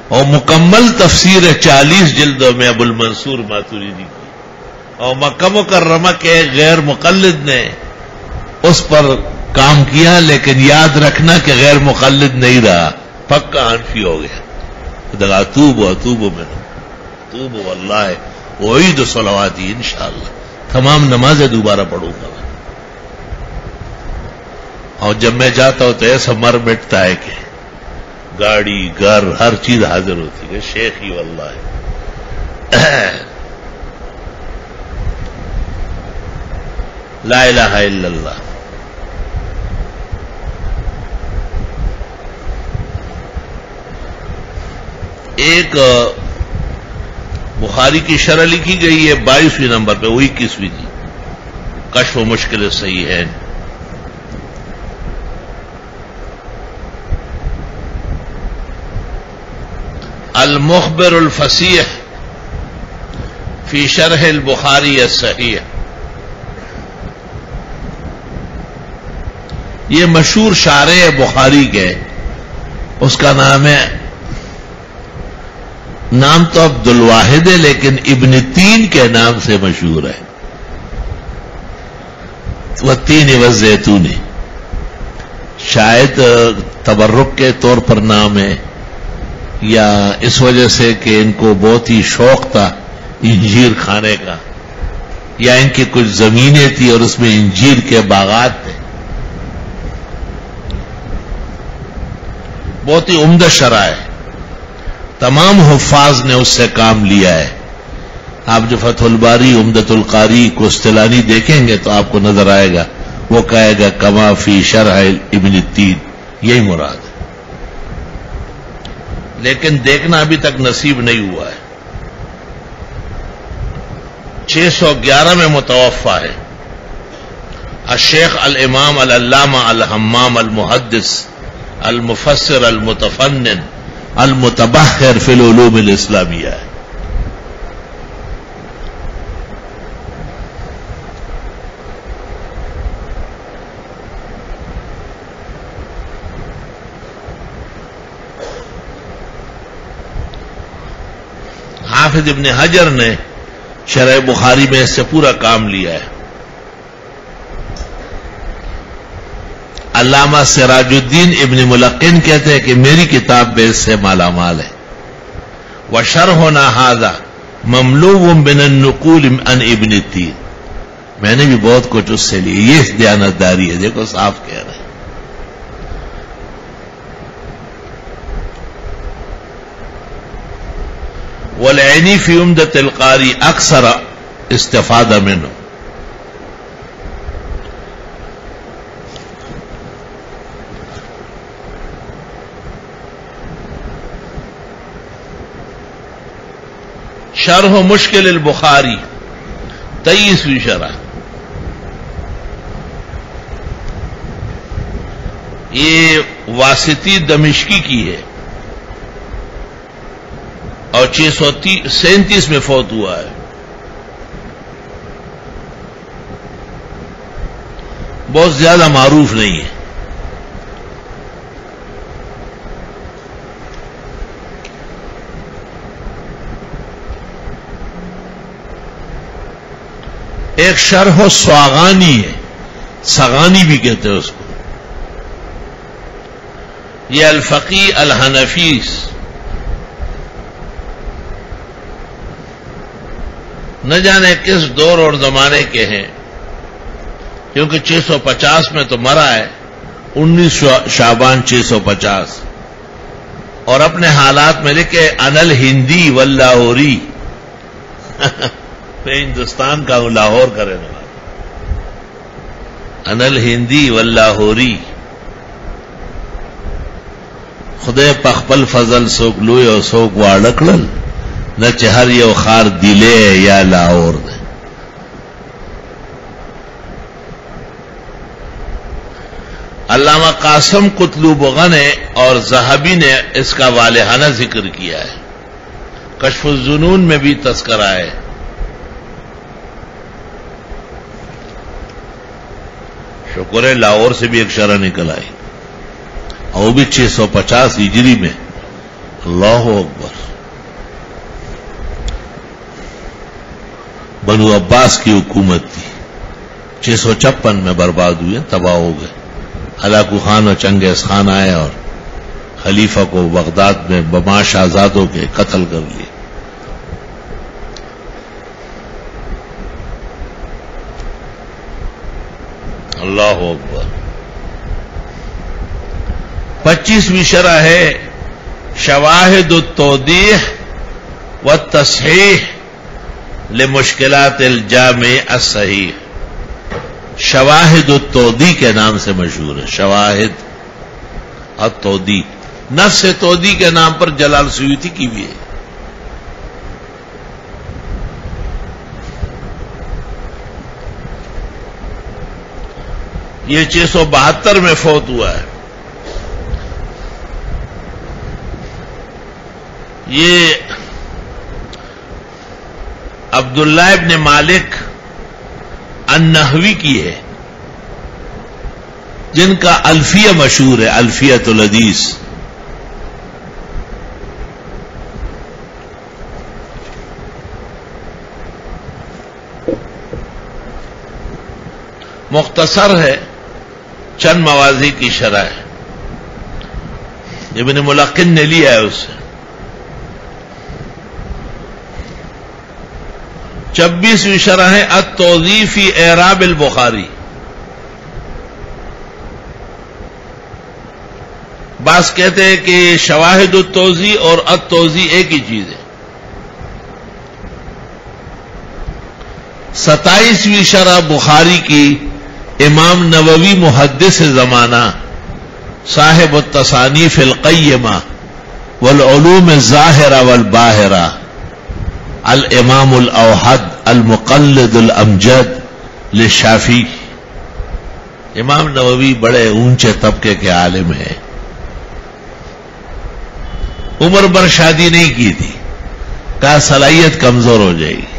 اور مکمل تفسیر ہے 40 جلدوں میں ابو المنصور ماتریدی کی, اور مکہ مکرمہ کے غیر مقلد نے اس پر کام کیا, لیکن یاد رکھنا کہ غیر مقلد نہیں رہا, پکا حنفی ہو گیا. اتوب من توب واللہ وعید صلواتی انشاءاللہ, تمام نمازیں دوبارہ پڑھوں گا. اور جب میں جاتا ہوں تو ایسا مر مٹتا ہے کہ گاڑی گھر ہر چیز حاضر ہوتی ہے. شیخ ہی واللہ لا الہ الا اللہ. ایک بخاری کی شرح لکھی گئی ہے 22ویں نمبر پہ, وہ 21ویں تھی, کشف و مشکل صحیح ہے. المخبر الفصیح فی شرح البخاری الصحیح. یہ مشہور شارح بخاری کے, اس کا نام ہے نام تو عبد الواحد ہے لیکن ابن تین کے نام سے مشہور ہے. وہ تین والزیتون شاید تبرک کے طور پر نام ہے یا اس وجہ سے کہ ان کو بہت ہی شوق تھا انجیر کھانے کا، یا ان کی کچھ زمینیں تھی اور اس میں انجیر کے باغات تھے. بہت ہی عمدہ شرح ہے، تمام حفاظ نے اس سے کام لیا ہے. آپ جو فتح الباری عمدۃ القاری کو استلانی دیکھیں گے تو آپ کو نظر آئے گا، وہ کہے گا کما فی شرح ابن التین، یہی مراد ہے. لیکن دیکھنا ابھی تک نصیب نہیں ہوا ہے. 611 میں متوفا ہے. الشیخ الامام العلامہ الحمام المحدث المفسر المتفنن المتبحر فی العلوم الاسلامیہ ہے. حافظ ابن حجر نے شرح بخاری میں اس سے پورا کام لیا ہے. علامہ سراج الدین ابن ملقن کہتے ہیں کہ میری کتاب بھی اس سے مالا مال ہے. وشرحنا ھذا مملوء من النقول عن ابن التین، میں نے بھی بہت کچھ اس سے لیا. یہ دیانتداری ہے، دیکھو صاف کہہ رہے ہیں. والعینی فی عمدۃ القاری اکثر استفادہ منہ. شرح مشکل البخاری 23ویں شرح، یہ واسطی دمشقی کی ہے اور 637 میں فوت ہوا ہے. بہت زیادہ معروف نہیں ہے. ایک شرح سواغانی ہے، سغانی بھی کہتے ہیں اس کو. یہ الفقی الحنفیس، نہ جانے کس دور اور زمانے کے ہیں، کیونکہ 650 میں تو مرا ہے، 19 شعبان 650. اور اپنے حالات میں لکھے ان الہندی واللاہوری میں ہندوستان کا ہوں، لاہور کا رہنے والا. ان الہندی واللاہوری خدے پخپل فضل سوک لوی اور سوک واڑکڑل نہ چہر یو خار دلے یا لاہور دے. علامہ قاسم قطلوب غنے اور ذہبی نے اس کا والہانہ ذکر کیا ہے. کشف الظنون میں بھی تذکرہ ہے. شکر ہے لاہور سے بھی ایک شرح نکل آئی، اور وہ بھی 650 ہجری میں. اللہ اکبر. بنو عباس کی حکومت تھی، 656 میں برباد ہوئے، تباہ ہو گئے. ہلاکو خان اور چنگیز خان آئے اور خلیفہ کو بغداد میں بماش آزادوں کے قتل کر لیے. اللہ اکبر. 25ویں شرح ہے شواہد التوضیح والتصحیح لمشکلات الجامع الصحیح. شواہد التوضیح کے نام سے مشہور ہے. شواہد التوضیح، نفس توضیح کے نام پر جلال سیوطی کی بھی ہے. یہ 672 میں فوت ہوا ہے. یہ عبداللہ ابن مالک النحوی کی ہے، جن کا الفیہ مشہور ہے، الفیۃ الحدیث. مختصر ہے، چند موازی کی شرح ہے، ابن ملقن نے لیا ہے اس سے۔ 26ویں شرح ہے التوضیح فی اعراب البخاری۔ بعض کہتے ہیں کہ شواہد التوضیح اور التوضیح ایک ہی چیز ہے۔ 27ویں شرح بخاری کی امام نووی محدث زمانہ صاحب التصانیف القیمہ والعلوم الظاہرہ والباہرہ الامام الاوحد المقلد الامجد للشافعی۔ امام نووی بڑے اونچے طبقے کے عالم ہیں، عمر بھر شادی نہیں کی تھی، کہا صلاحیت کمزور ہو جائے گی،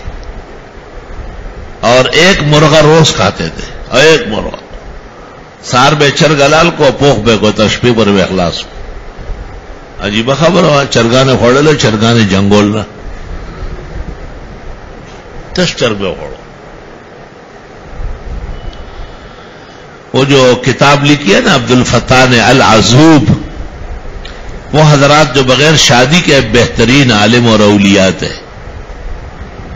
اور ایک مرغہ روز کھاتے تھے، اور ایک مرغہ سار بے چرگلال کو پوخ بے کو تشبیح پر بے اخلاص عجیب خبر ہوا، چرگانے کھوڑے لو چرگانے جنگول نہ تش چرگے کھوڑو۔ وہ جو کتاب لکھی ہے نا عبد الفتاح نے العذوب، وہ حضرات جو بغیر شادی کے بہترین عالم اور اولیات ہیں،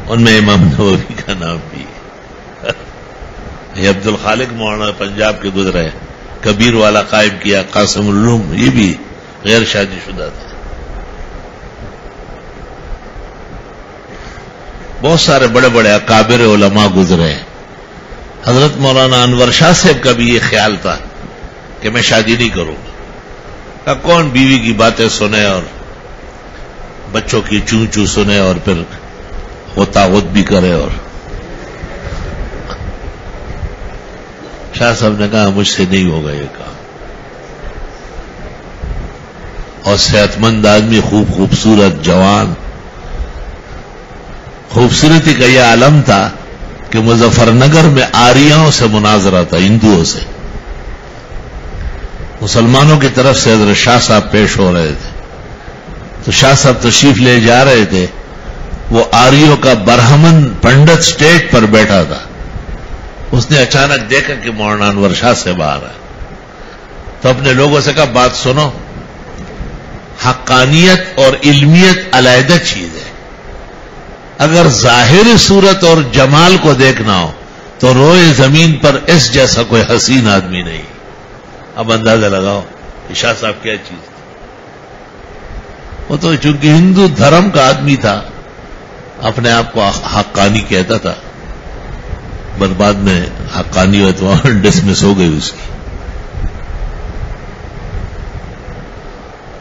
ان میں امام نووی کا نام بھی ہے۔ یہ عبد الخالق مولانا پنجاب کے گزرے، کبیر والا قائم کیا، قاسم العلوم، یہ بھی غیر شادی شدہ تھے۔ بہت سارے بڑے بڑے اکابر علماء گزرے ہیں۔ حضرت مولانا انور شاہ صاحب کا بھی یہ خیال تھا کہ میں شادی نہیں کروں گا، کون بیوی کی باتیں سنے اور بچوں کی چوں چوں سنے اور پھر غوطہ غوط بھی کرے۔ اور شاہ صاحب نے کہا مجھ سے نہیں ہوگا یہ کام، اور صحت مند آدمی، خوبصورت جوان، خوبصورتی کا یہ عالم تھا کہ مظفر نگر میں آریاؤں سے مناظرہ تھا، ہندوؤں سے۔ مسلمانوں کی طرف سے حضرت شاہ صاحب پیش ہو رہے تھے، تو شاہ صاحب تشریف لے جا رہے تھے، وہ آریوں کا برہمن پنڈت سٹیج پر بیٹھا تھا، اس نے اچانک دیکھا کہ مولانا انور شاہ سے باہر ہے، تو اپنے لوگوں سے کہا بات سنو، حقانیت اور علمیت علیحدہ چیز ہے، اگر ظاہری صورت اور جمال کو دیکھنا ہو تو روئے زمین پر اس جیسا کوئی حسین آدمی نہیں۔ اب اندازہ لگاؤ کہ شاہ صاحب کیا چیز تھی۔ وہ تو چونکہ ہندو دھرم کا آدمی تھا، اپنے آپ کو حقانی کہتا تھا، بعد میں حقانیت وہاں ڈسمس ہو گئی اس کی۔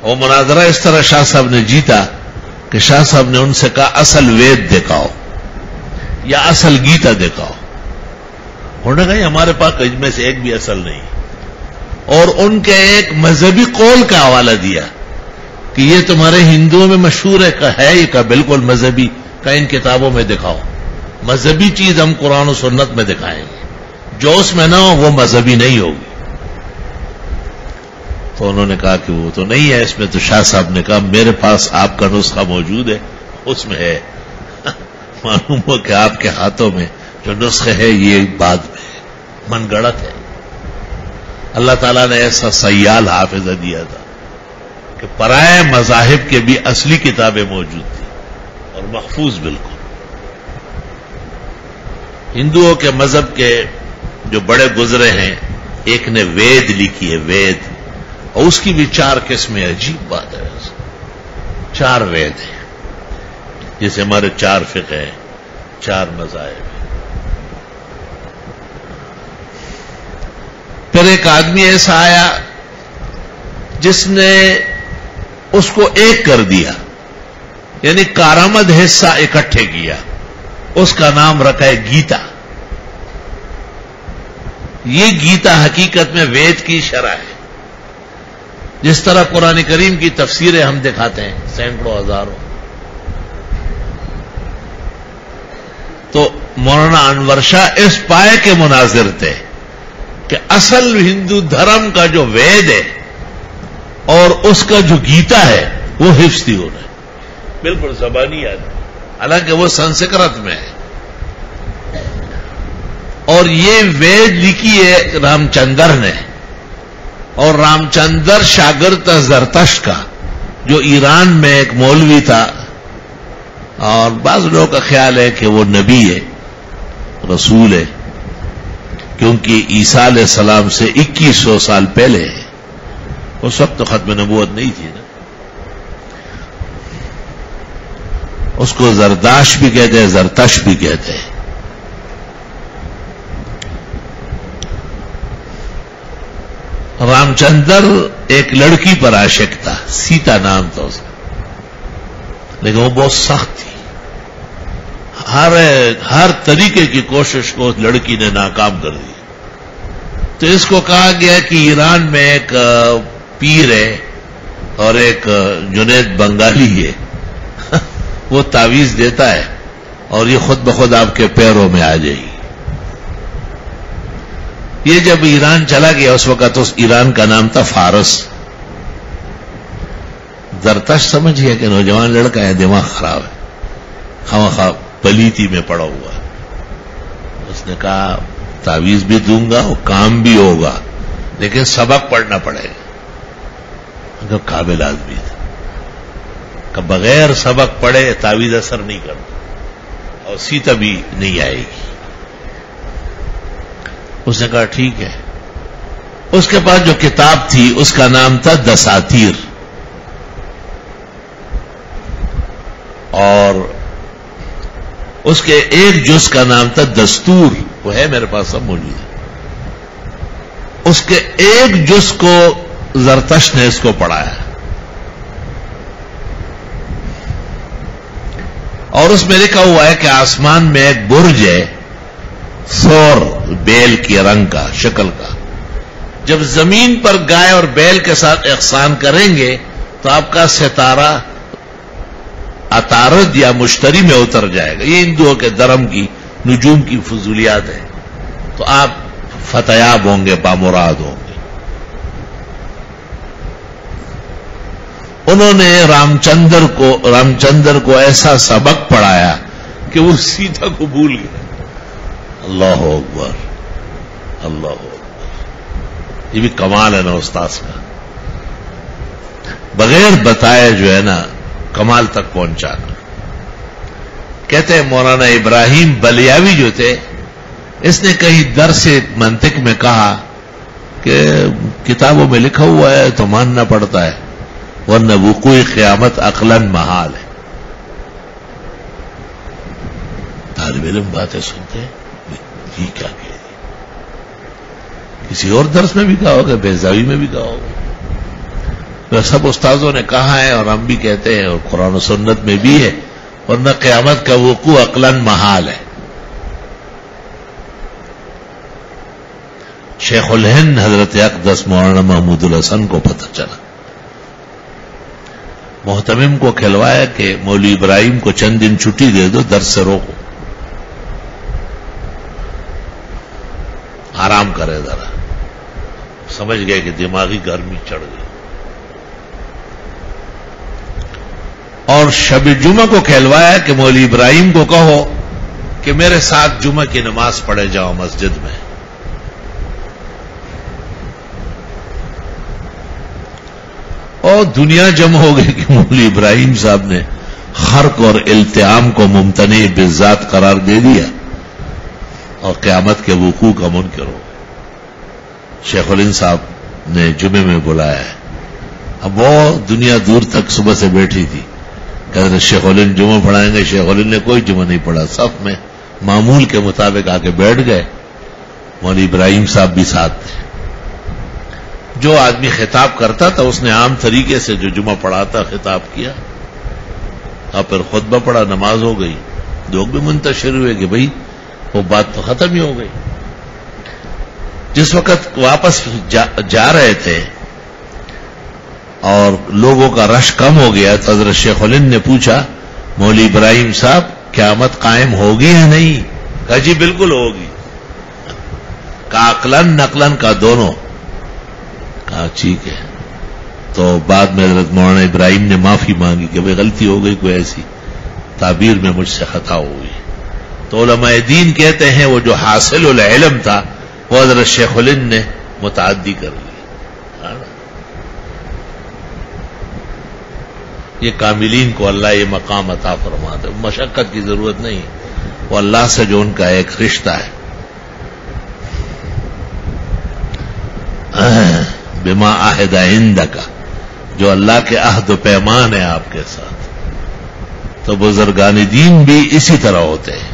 وہ مناظرہ اس طرح شاہ صاحب نے جیتا کہ شاہ صاحب نے ان سے کہا اصل وید دکھاؤ یا اصل گیتا دکھاؤ۔ انہوں نے کہا یہ ہمارے پاس ان میں سے ایک بھی اصل نہیں، اور ان کے ایک مذہبی قول کا حوالہ دیا کہ یہ تمہارے ہندوؤں میں مشہور ہے یہ کا بالکل مذہبی کا، ان کتابوں میں دکھاؤ، مذہبی چیز ہم قرآن و سنت میں دکھائیں گے، جو اس میں نہ ہو وہ مذہبی نہیں ہوگی۔ تو انہوں نے کہا کہ وہ تو نہیں ہے اس میں، تو شاہ صاحب نے کہا میرے پاس آپ کا نسخہ موجود ہے، اس میں ہے۔ معلوم ہو کہ آپ کے ہاتھوں میں جو نسخے ہے یہ بعد میں من گڑت ہے۔ اللہ تعالیٰ نے ایسا سیال حافظہ دیا تھا کہ پرائے مذاہب کے بھی اصلی کتابیں موجود تھیں اور محفوظ بالکل۔ ہندوؤں کے مذہب کے جو بڑے گزرے ہیں، ایک نے وید لکھی ہے، وید، اور اس کی بھی 4 قسمیں، عجیب بات ہے، 4 وید ہیں، جیسے ہمارے 4 فقہ ہیں، 4 مذاہب ہیں۔ پھر ایک آدمی ایسا آیا جس نے اس کو ایک کر دیا، یعنی کارآمد حصہ اکٹھے کیا، اس کا نام رکھا ہے گیتا۔ یہ گیتا حقیقت میں وید کی شرح ہے، جس طرح قرآن کریم کی تفسیریں ہم دکھاتے ہیں سینکڑوں ہزاروں۔ تو مولانا انور شاہ اس پائے کے مناظر تھے کہ اصل ہندو دھرم کا جو وید ہے اور اس کا جو گیتا ہے وہ حفظ تھی ہونا ہے، بالکل زبانی یاد، حالانکہ وہ سنسکرت میں ہے، اور اور یہ وید لکھی ہے رام چندر نے، اور رام چندر شاگرد تھا زرتشت کا، جو ایران میں ایک مولوی تھا، اور بعض لوگوں کا خیال ہے کہ وہ نبی ہے، رسول ہے، کیونکہ عیسیٰ علیہ السلام سے 2100 سال پہلے ہے، اس وقت تو ختم نبوت نہیں تھی نا۔ اس کو زرداش بھی کہتے ہیں، زرتش بھی کہتے ہیں۔ رام چندر ایک لڑکی پر عاشق تھا، سیتا نام تھا اس کا، لیکن وہ بہت سخت تھی، ہر طریقے کی کوشش کو اس لڑکی نے ناکام کر دی۔ تو اس کو کہا گیا کہ ایران میں ایک پیر ہے اور ایک جنید بنگالی ہے، وہ تعویذ دیتا ہے اور یہ خود بخود آپ کے پیروں میں آ جائے گی۔ یہ جب ایران چلا گیا، اس وقت اس ایران کا نام تھا فارس۔ زرتشت سمجھ گیا کہ نوجوان لڑکا ہے، دماغ خراب ہے، خواہ پلیتی میں پڑا ہوا ہے۔ اس نے کہا تعویذ بھی دوں گا اور کام بھی ہوگا، لیکن سبق پڑھنا پڑے گا۔ قابل آدمی تھا کہ بغیر سبق پڑھے تعویذ اثر نہیں کرتا اور سیتا بھی نہیں آئے گی۔ اس نے کہا ٹھیک ہے۔ اس کے پاس جو کتاب تھی اس کا نام تھا دساتیر، اور اس کے ایک جز کا نام تھا دستور، وہ ہے میرے پاس سب موجود ہے۔ اس کے ایک جز کو زرتشت نے اس کو پڑھایا، اور اس میں لکھا ہوا ہے کہ آسمان میں ایک برج ہے، سور بیل کے رنگ کا، شکل کا، جب زمین پر گائے اور بیل کے ساتھ احسان کریں گے تو آپ کا ستارہ عطارد یا مشتری میں اتر جائے گا۔ یہ ہندوؤں کے دھرم کی، نجوم کی فضولیات ہے، تو آپ فتیاب ہوں گے، بامراد ہوں گے۔ انہوں نے رام چندر کو ایسا سبق پڑھایا کہ وہ سیتا کو بھول گیا۔ اللہ اکبر، اللہ اکبر، یہ بھی کمال ہے نا استاذ کا، بغیر بتائے جو ہے نا کمال تک پہنچانا۔ کہتے ہیں مولانا ابراہیم بلیاوی جو تھے، اس نے کہیں درس منطق میں کہا کہ کتابوں میں لکھا ہوا ہے تو ماننا پڑتا ہے، ورنہ وقوع قیامت عقلاً محال ہے۔ طالب علم باتیں سنتے ہیں، یہ کیا کہہ دی؟ کسی اور درس میں بھی کہا ہوگا، بیضاوی میں بھی کہا ہوگا، تو سب استاذوں نے کہا ہے اور ہم بھی کہتے ہیں، اور قرآن و سنت میں بھی ہے، ورنہ قیامت کا وقوع عقلاً محال ہے۔ شیخ الہند حضرت اقدس مولانا محمود الحسن کو پتہ چلا، محتمم کو کھلوایا کہ مولوی ابراہیم کو چند دن چھٹی دے دو، درس سے روکو، آرام کرے ذرا۔ سمجھ گئے کہ دماغی گرمی چڑھ گئی، اور شب جمعہ کو کھلوایا کہ مولوی ابراہیم کو کہو کہ میرے ساتھ جمعہ کی نماز پڑھے جاؤ مسجد میں۔ اور دنیا جمع ہو گئی کہ مولوی ابراہیم صاحب نے خرق اور التیام کو ممتنع بالذات قرار دے دیا اور قیامت کے وقوع کا منکر ہو۔ شیخ الہند صاحب نے جمعے میں بلایا ہے، اب وہ دنیا دور تک صبح سے بیٹھی تھی کہ حضرت شیخ الہند جمعہ پڑھائیں گے۔ شیخ الہند نے کوئی جمعہ نہیں پڑھا، صف میں معمول کے مطابق آ کے بیٹھ گئے، مولوی ابراہیم صاحب بھی ساتھ تھے۔ جو آدمی خطاب کرتا تھا اس نے عام طریقے سے جو جمعہ پڑھاتا خطاب کیا، اور پھر خطبہ پڑھا، نماز ہو گئی۔ لوگ بھی منتشر ہوئے کہ بھئی وہ بات تو ختم ہی ہو گئی۔ جس وقت واپس جا رہے تھے اور لوگوں کا رش کم ہو گیا تو حضرت شیخ الہند نے پوچھا، مولوی ابراہیم صاحب قیامت قائم ہوگی یا نہیں؟ کہا جی بالکل ہوگی۔ کہا عقلاً نقلاً کا دونوں؟ کہا ٹھیک ہے۔ تو بعد میں حضرت مولانا ابراہیم نے معافی مانگی کہ بھئی غلطی ہو گئی، کوئی ایسی تعبیر میں مجھ سے خطا ہوئی۔ تو علماء دین کہتے ہیں وہ جو حاصل العلم تھا وہ حضرت شیخ الہند نے متعدی کر لی. یہ کاملین کو اللہ یہ مقام عطا فرماتا ہے. مشقت کی ضرورت نہیں، وہ اللہ سے جو ان کا ایک رشتہ ہے. بما عہد عندک، جو اللہ کے عہد و پیمان ہے آپ کے ساتھ. تو بزرگان دین بھی اسی طرح ہوتے ہیں.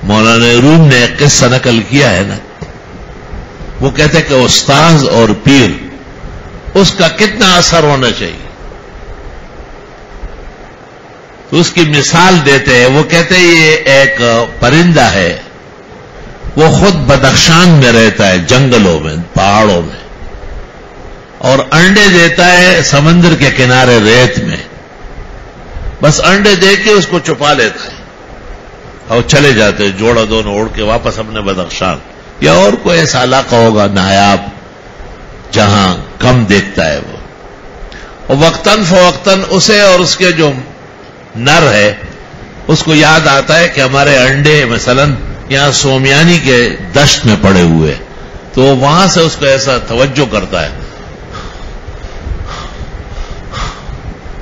مولانا روم نے ایک قصہ نقل کیا ہے نا، وہ کہتے ہیں کہ استاذ اور پیر اس کا کتنا اثر ہونا چاہیے. تو اس کی مثال دیتے ہیں. وہ کہتے ہیں یہ ایک پرندہ ہے، وہ خود بدخشان میں رہتا ہے، جنگلوں میں، پہاڑوں میں، اور انڈے دیتا ہے سمندر کے کنارے ریت میں. بس انڈے دے کے اس کو چھپا لیتا ہے اور چلے جاتے ہیں جوڑا دونوں اڑ کے واپس اپنے بدخشان یا اور کوئی ایسا علاقہ ہوگا نایاب جہاں کم دیکھتا ہے وہ. اور وقتاً فوقتاً اسے اور اس کے جو نر ہے اس کو یاد آتا ہے کہ ہمارے انڈے مثلاً یہاں سومیانی کے دشت میں پڑے ہوئے، تو وہاں سے اس کو ایسا توجہ کرتا ہے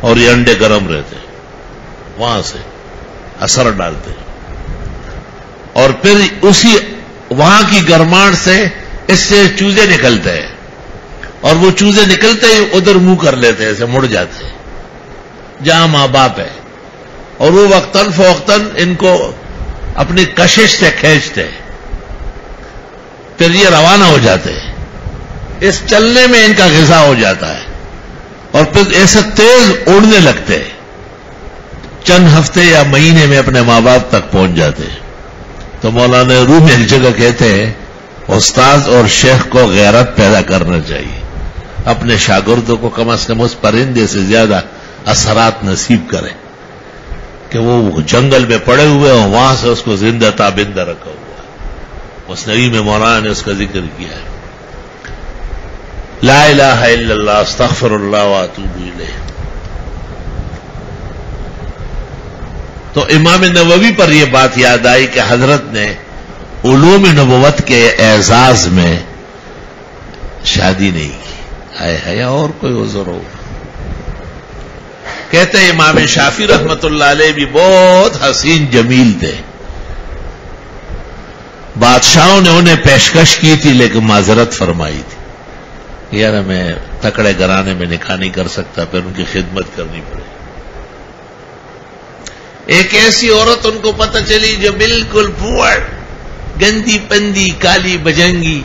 اور یہ انڈے گرم رہتے ہیں، وہاں سے اثر ڈالتے ہیں. اور پھر اسی وہاں کی گرماہٹ سے اس سے چوزے نکلتے ہیں، اور وہ چوزے نکلتے ہی ادھر منہ کر لیتے ہیں، ایسے مڑ جاتے ہیں جہاں ماں باپ ہے. اور وہ وقتاً فوقتاً ان کو اپنی کشش سے کھینچتے ہیں، پھر یہ روانہ ہو جاتے ہیں. اس چلنے میں ان کا غذا ہو جاتا ہے اور پھر ایسے تیز اڑنے لگتے ہیں، چند ہفتے یا مہینے میں اپنے ماں باپ تک پہنچ جاتے ہیں. تو مولانا روم ایک جگہ کہتے ہیں استاذ اور شیخ کو غیرت پیدا کرنا چاہیے، اپنے شاگردوں کو کم از کم اس پرندے سے زیادہ اثرات نصیب کریں کہ وہ جنگل میں پڑے ہوئے ہوں، وہاں سے اس کو زندہ تابندہ رکھا ہوا ہے. مسنوی میں مولانا نے اس کا ذکر کیا ہے. لا الہ الا اللہ استغفر اللہ واتوب الیہ. تو امام نووی پر یہ بات یاد آئی کہ حضرت نے علوم نبوت کے اعزاز میں شادی نہیں کی. ہے اور کوئی عذر ہو. کہتے ہیں امام شافعی رحمت اللہ علیہ بھی بہت حسین جمیل تھے. بادشاہوں نے انہیں پیشکش کی تھی لیکن معذرت فرمائی تھی، یار میں تکڑے گھرانے میں نکاح نہیں کر سکتا، پھر ان کی خدمت کرنی پڑے. ایک ایسی عورت ان کو پتہ چلی جو بالکل پھوڑ، گندی پندی، کالی بجنگی،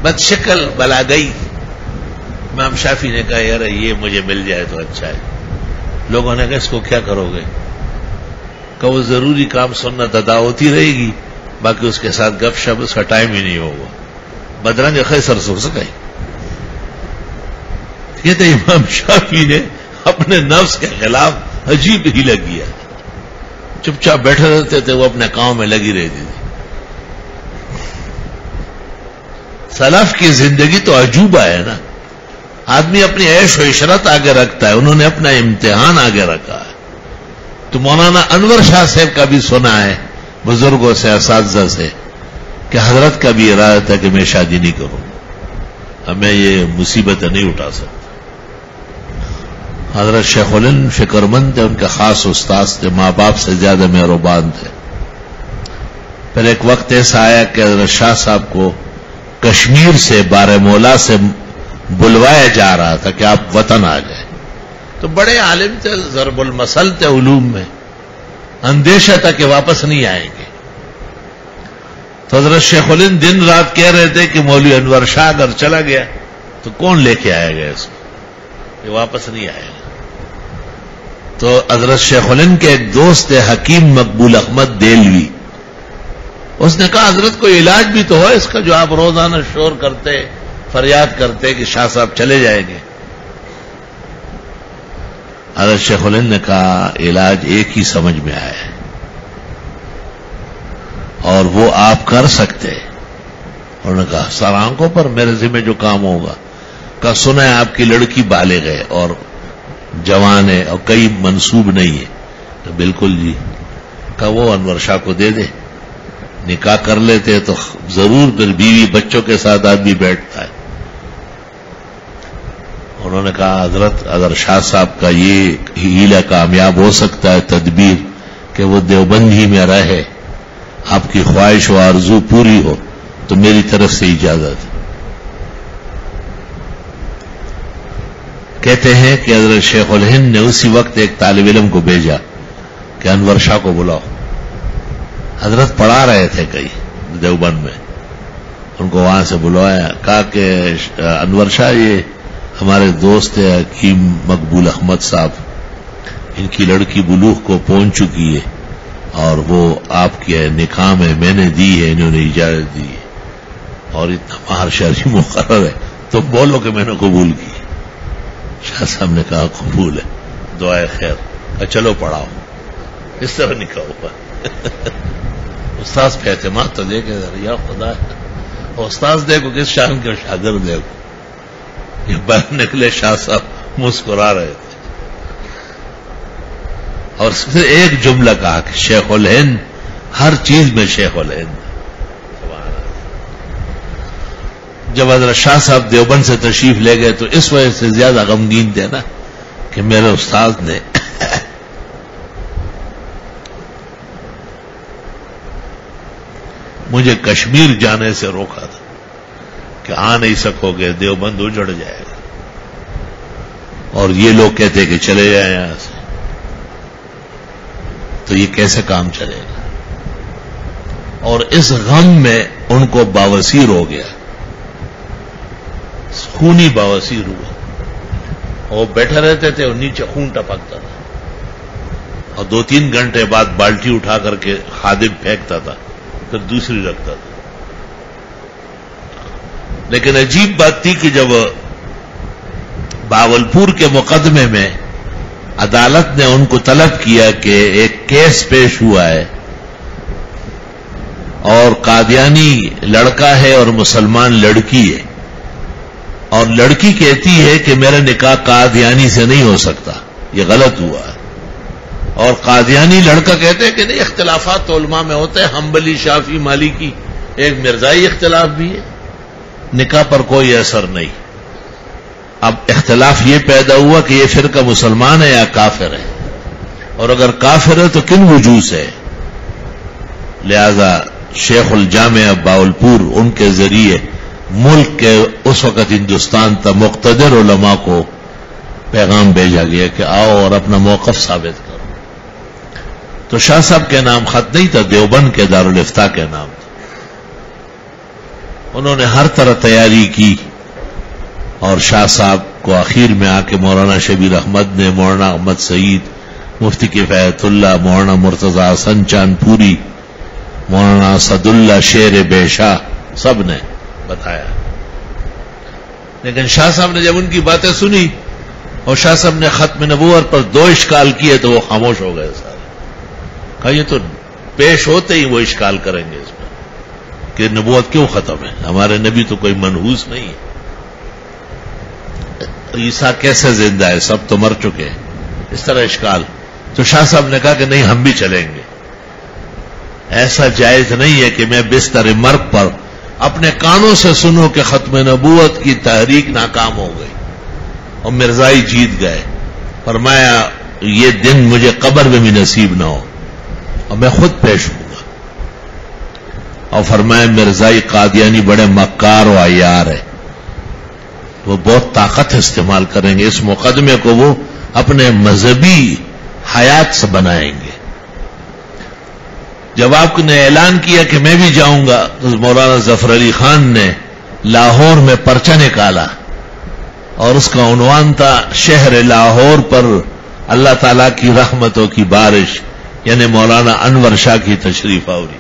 بد شکل، بلا گئی. امام شافعی نے کہا یار یہ مجھے مل جائے تو اچھا ہے. لوگوں نے کہا اس کو کیا کرو گے؟ کہ وہ ضروری کام سنت ادا ہوتی رہے گی، باقی اس کے ساتھ گپ شپ اس کا ٹائم ہی نہیں ہوگا. بدرنگ خیسر سو سکائی. یہ تو امام شافعی نے اپنے نفس کے خلاف عجیب ہی لگیا، چپ چاپ بیٹھے رہتے تھے، وہ اپنے کام میں لگی رہتی تھی. سلف کی زندگی تو عجوبہ ہے نا. آدمی اپنی عیش و عشرت آگے رکھتا ہے، انہوں نے اپنا امتحان آگے رکھا ہے. تو مولانا انور شاہ صاحب کا بھی سنا ہے بزرگوں سے، اساتذہ سے، کہ حضرت کا بھی ارادہ تھا کہ میں شادی نہیں کروں، ہمیں یہ مصیبتیں نہیں اٹھا سکتا. حضرت شیخ الہند فکر مند تھے، ان کے خاص استاد تھے، ماں باپ سے زیادہ مہربان تھے. پھر ایک وقت ایسا آیا کہ حضرت شاہ صاحب کو کشمیر سے بارہمولہ سے بلوایا جا رہا تھا کہ آپ وطن آ جائیں. تو بڑے عالم تھے، ضرب المثل تھے علوم میں، اندیشہ تھا کہ واپس نہیں آئیں گے. تو حضرت شیخ الہند دن رات کہہ رہے تھے کہ مولوی انور شاہ اگر چلا گیا تو کون لے کے آئے گا اس کو، یہ واپس نہیں آئے گا. تو حضرت شیخ الہند کے ایک دوست تھے حکیم مقبول احمد دیلوی، اس نے کہا حضرت کوئی علاج بھی تو ہو اس کا جو آپ روزانہ شور کرتے، فریاد کرتے کہ شاہ صاحب چلے جائیں گے. حضرت شیخ الہند نے کہا علاج ایک ہی سمجھ میں آیا ہے اور وہ آپ کر سکتے. انہوں نے کہا سر آنکھوں پر میرے ذمہ جو کام ہوگا. کہا سنا ہے آپ کی لڑکی بالغ ہے اور جوان ہے اور کئی منصوب نہیں ہے. تو بالکل جی کہ وہ انور شاہ کو دے دے، نکاح کر لیتے تو ضرور پھر بیوی بچوں کے ساتھ آدمی بیٹھتا ہے۔ انہوں نے کہا حضرت اگر شاہ صاحب کا یہ ہیلہ کامیاب ہو سکتا ہے، تدبیر کہ وہ دیوبند ہی میں رہے، آپ کی خواہش و آرزو پوری ہو تو میری طرف سے اجازت۔ کہتے ہیں کہ حضرت شیخ الہند نے اسی وقت ایک طالب علم کو بھیجا کہ انور شاہ کو بلاؤ۔ حضرت پڑھا رہے تھے کہیں دیوبند میں، ان کو وہاں سے بلایا، کہا کہ انور شاہ یہ ہمارے دوست ہے حکیم مقبول احمد صاحب، ان کی لڑکی بلوغ کو پہنچ چکی ہے اور وہ آپ کے نکاح میں میں نے دی ہے، انہوں نے اجازت دی ہے اور اتنا مہر شرعی مقرر ہے، تو بولو کہ میں نے قبول کی۔ شاہ صاحب نے کہا قبول ہے، دعائے خیر، کہا چلو پڑھاؤ۔ اس طرح نکاح ہوا۔ استاذ پہ اعتماد تو دیکھے یا خدا ہے، استاذ دیکھو کس شان کے شاگرد دیکھو۔ یہ باہر نکلے شاہ صاحب مسکرا رہے تھے اور صرف ایک جملہ کہا کہ شیخ الہند ہر چیز میں شیخ الہند۔ جب حضرت شاہ صاحب دیوبند سے تشریف لے گئے تو اس وجہ سے زیادہ غمگین تھے نا کہ میرے استاد نے مجھے کشمیر جانے سے روکا تھا کہ آ نہیں سکو گے، دیوبند اجڑ جائے گا، اور یہ لوگ کہتے کہ چلے جائیں یہاں سے، تو یہ کیسے کام چلے گا؟ اور اس غم میں ان کو باوسیر ہو گیا، خونی باوسیر ہوا، اور بیٹھے رہتے تھے اور نیچے خون ٹپکتا تھا، اور 2-3 گھنٹے بعد بالٹی اٹھا کر کے خادم پھینکتا تھا، پھر دوسری رکھتا تھا۔ لیکن عجیب بات تھی کہ جب باولپور کے مقدمے میں عدالت نے ان کو طلب کیا کہ ایک کیس پیش ہوا ہے اور قادیانی لڑکا ہے اور مسلمان لڑکی ہے، اور لڑکی کہتی ہے کہ میرا نکاح قادیانی سے نہیں ہو سکتا، یہ غلط ہوا ہے، اور قادیانی لڑکا کہتے ہیں کہ نہیں، اختلافات تو علماء میں ہوتے ہیں، حنبلی، شافعی، مالکی، ایک مرزائی اختلاف بھی ہے، نکاح پر کوئی اثر نہیں۔ اب اختلاف یہ پیدا ہوا کہ یہ فرقہ مسلمان ہے یا کافر ہے، اور اگر کافر ہے تو کن وجوہ سے؟ لہذا شیخ الجامع باولپور ان کے ذریعے ملک کے اس وقت ہندوستان تا مقتدر علماء کو پیغام بھیجا گیا کہ آؤ اور اپنا موقف ثابت کرو۔ تو شاہ صاحب کے نام خط نہیں تھا، دیوبند کے دارالافتاء کے نام تھا۔ انہوں نے ہر طرح تیاری کی، اور شاہ صاحب کو آخر میں آ کے مولانا شبیر احمد نے، مولانا احمد سعید، مفتی کفایت اللہ، مولانا مرتضی حسن چاند پوری، مولانا اسد اللہ شیر بے شاہ، سب نے بتایا۔ لیکن شاہ صاحب نے جب ان کی باتیں سنی اور شاہ صاحب نے ختم نبوت پر 2 اشکال کیے تو وہ خاموش ہو گئے سارے۔ کہا یہ تو پیش ہوتے ہی وہ اشکال کریں گے اس میں کہ نبوت کیوں ختم ہے، ہمارے نبی تو کوئی منحوس نہیں ہے، عیسیٰ کیسے زندہ ہے، سب تو مر چکے ہیں، اس طرح اشکال۔ تو شاہ صاحب نے کہا کہ نہیں، ہم بھی چلیں گے، ایسا جائز نہیں ہے کہ میں بستر مرگ پر اپنے کانوں سے سنوں کہ ختم نبوت کی تحریک ناکام ہو گئی اور مرزائی جیت گئے۔ فرمایا یہ دن مجھے قبر میں بھی نصیب نہ ہو اور میں خود پیش ہوں گا، اور فرمایا مرزائی قادیانی بڑے مکار و عیار ہے، وہ بہت طاقت استعمال کریں گے، اس مقدمے کو وہ اپنے مذہبی حیات سے بنائیں گے۔ جب آپ نے اعلان کیا کہ میں بھی جاؤں گا تو مولانا ظفر علی خان نے لاہور میں پرچہ نکالا اور اس کا عنوان تھا شہر لاہور پر اللہ تعالیٰ کی رحمتوں کی بارش، یعنی مولانا انور شاہ کی تشریف آوری۔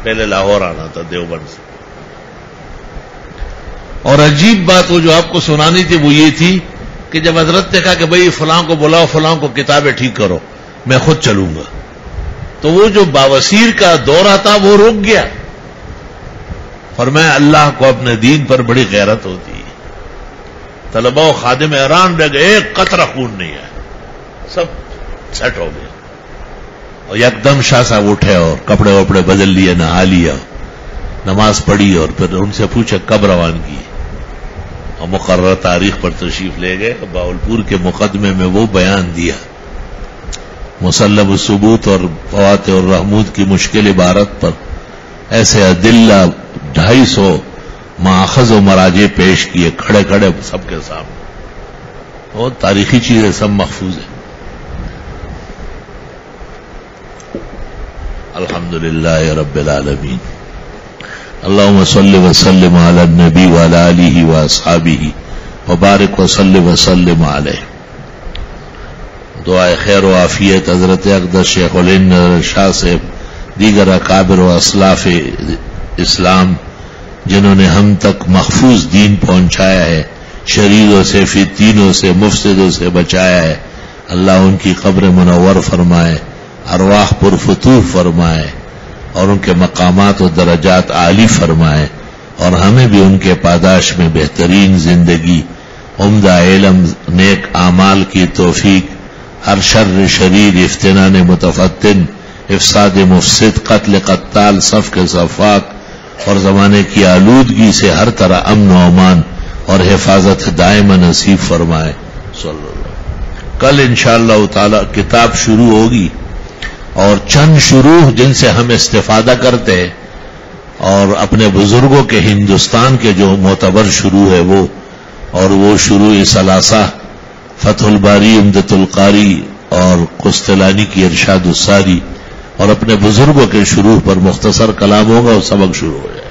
پہلے لاہور آنا تھا دیوبند سے۔ اور عجیب بات وہ جو آپ کو سنانی تھی وہ یہ تھی کہ جب حضرت نے کہا کہ بھئی فلاں کو بلاؤ، فلاں کو کتابیں ٹھیک کرو، میں خود چلوں گا، تو وہ جو باوسیر کا دورہ تھا وہ رک گیا۔ فرمایا اللہ کو اپنے دین پر بڑی غیرت ہوتی ہے۔ طلباء و خادم حیران رہ گئے، ایک قطرہ خون نہیں ہے، سب سیٹ ہو گیا۔ اور یکدم شاہ صاحب اٹھے اور کپڑے وپڑے بدل لیے، نہا لیا، نماز پڑھی، اور پھر ان سے پوچھا کب روان کی، اور مقررہ تاریخ پر تشریف لے گئے۔ باولپور کے مقدمے میں وہ بیان دیا، مسلب الثبوت اور فوات اور رحمود کی مشکل عبارت پر ایسے ادلہ 250 ماخذ و مراجع پیش کیے، کھڑے کھڑے سب کے سامنے، اور تاریخی چیزیں سب محفوظ ہیں۔ الحمدللہ رب العالمین، اللہم صل وسلم علی النبی وعلی آلہ واصحابہ وبارک وسلم وسلم علیہ۔ دعائے خیر و عافیت حضرت اقدس شیخ الہند شاہ سے، دیگر اکابر و اسلاف اسلام جنہوں نے ہم تک محفوظ دین پہنچایا ہے، شریروں سے، فتنوں سے، مفسدوں سے بچایا ہے، اللہ ان کی قبر منور فرمائے، ارواح پر فتوح فرمائے، اور ان کے مقامات و درجات عالی فرمائے، اور ہمیں بھی ان کے پاداش میں بہترین زندگی، عمدہ علم، نیک اعمال کی توفیق، ہر شر شریر، افتنان متفتن، افساد مفسد، قتل قتال، صفق صفاق اور زمانے کی آلودگی سے ہر طرح امن و امان اور حفاظت دائم نصیب فرمائے۔ صلی اللہ۔ کل انشاءاللہ تعالی کتاب شروع ہوگی، اور چند شروع جن سے ہم استفادہ کرتے ہیں، اور اپنے بزرگوں کے ہندوستان کے جو معتبر شروع ہے وہ، اور وہ شروع ثلاثہ فتح الباری، عمدۃ القاری اور قسطلانی کی ارشاد الساری، اور اپنے بزرگوں کے شروع پر مختصر کلام ہوگا اور سبق شروع ہو جائے۔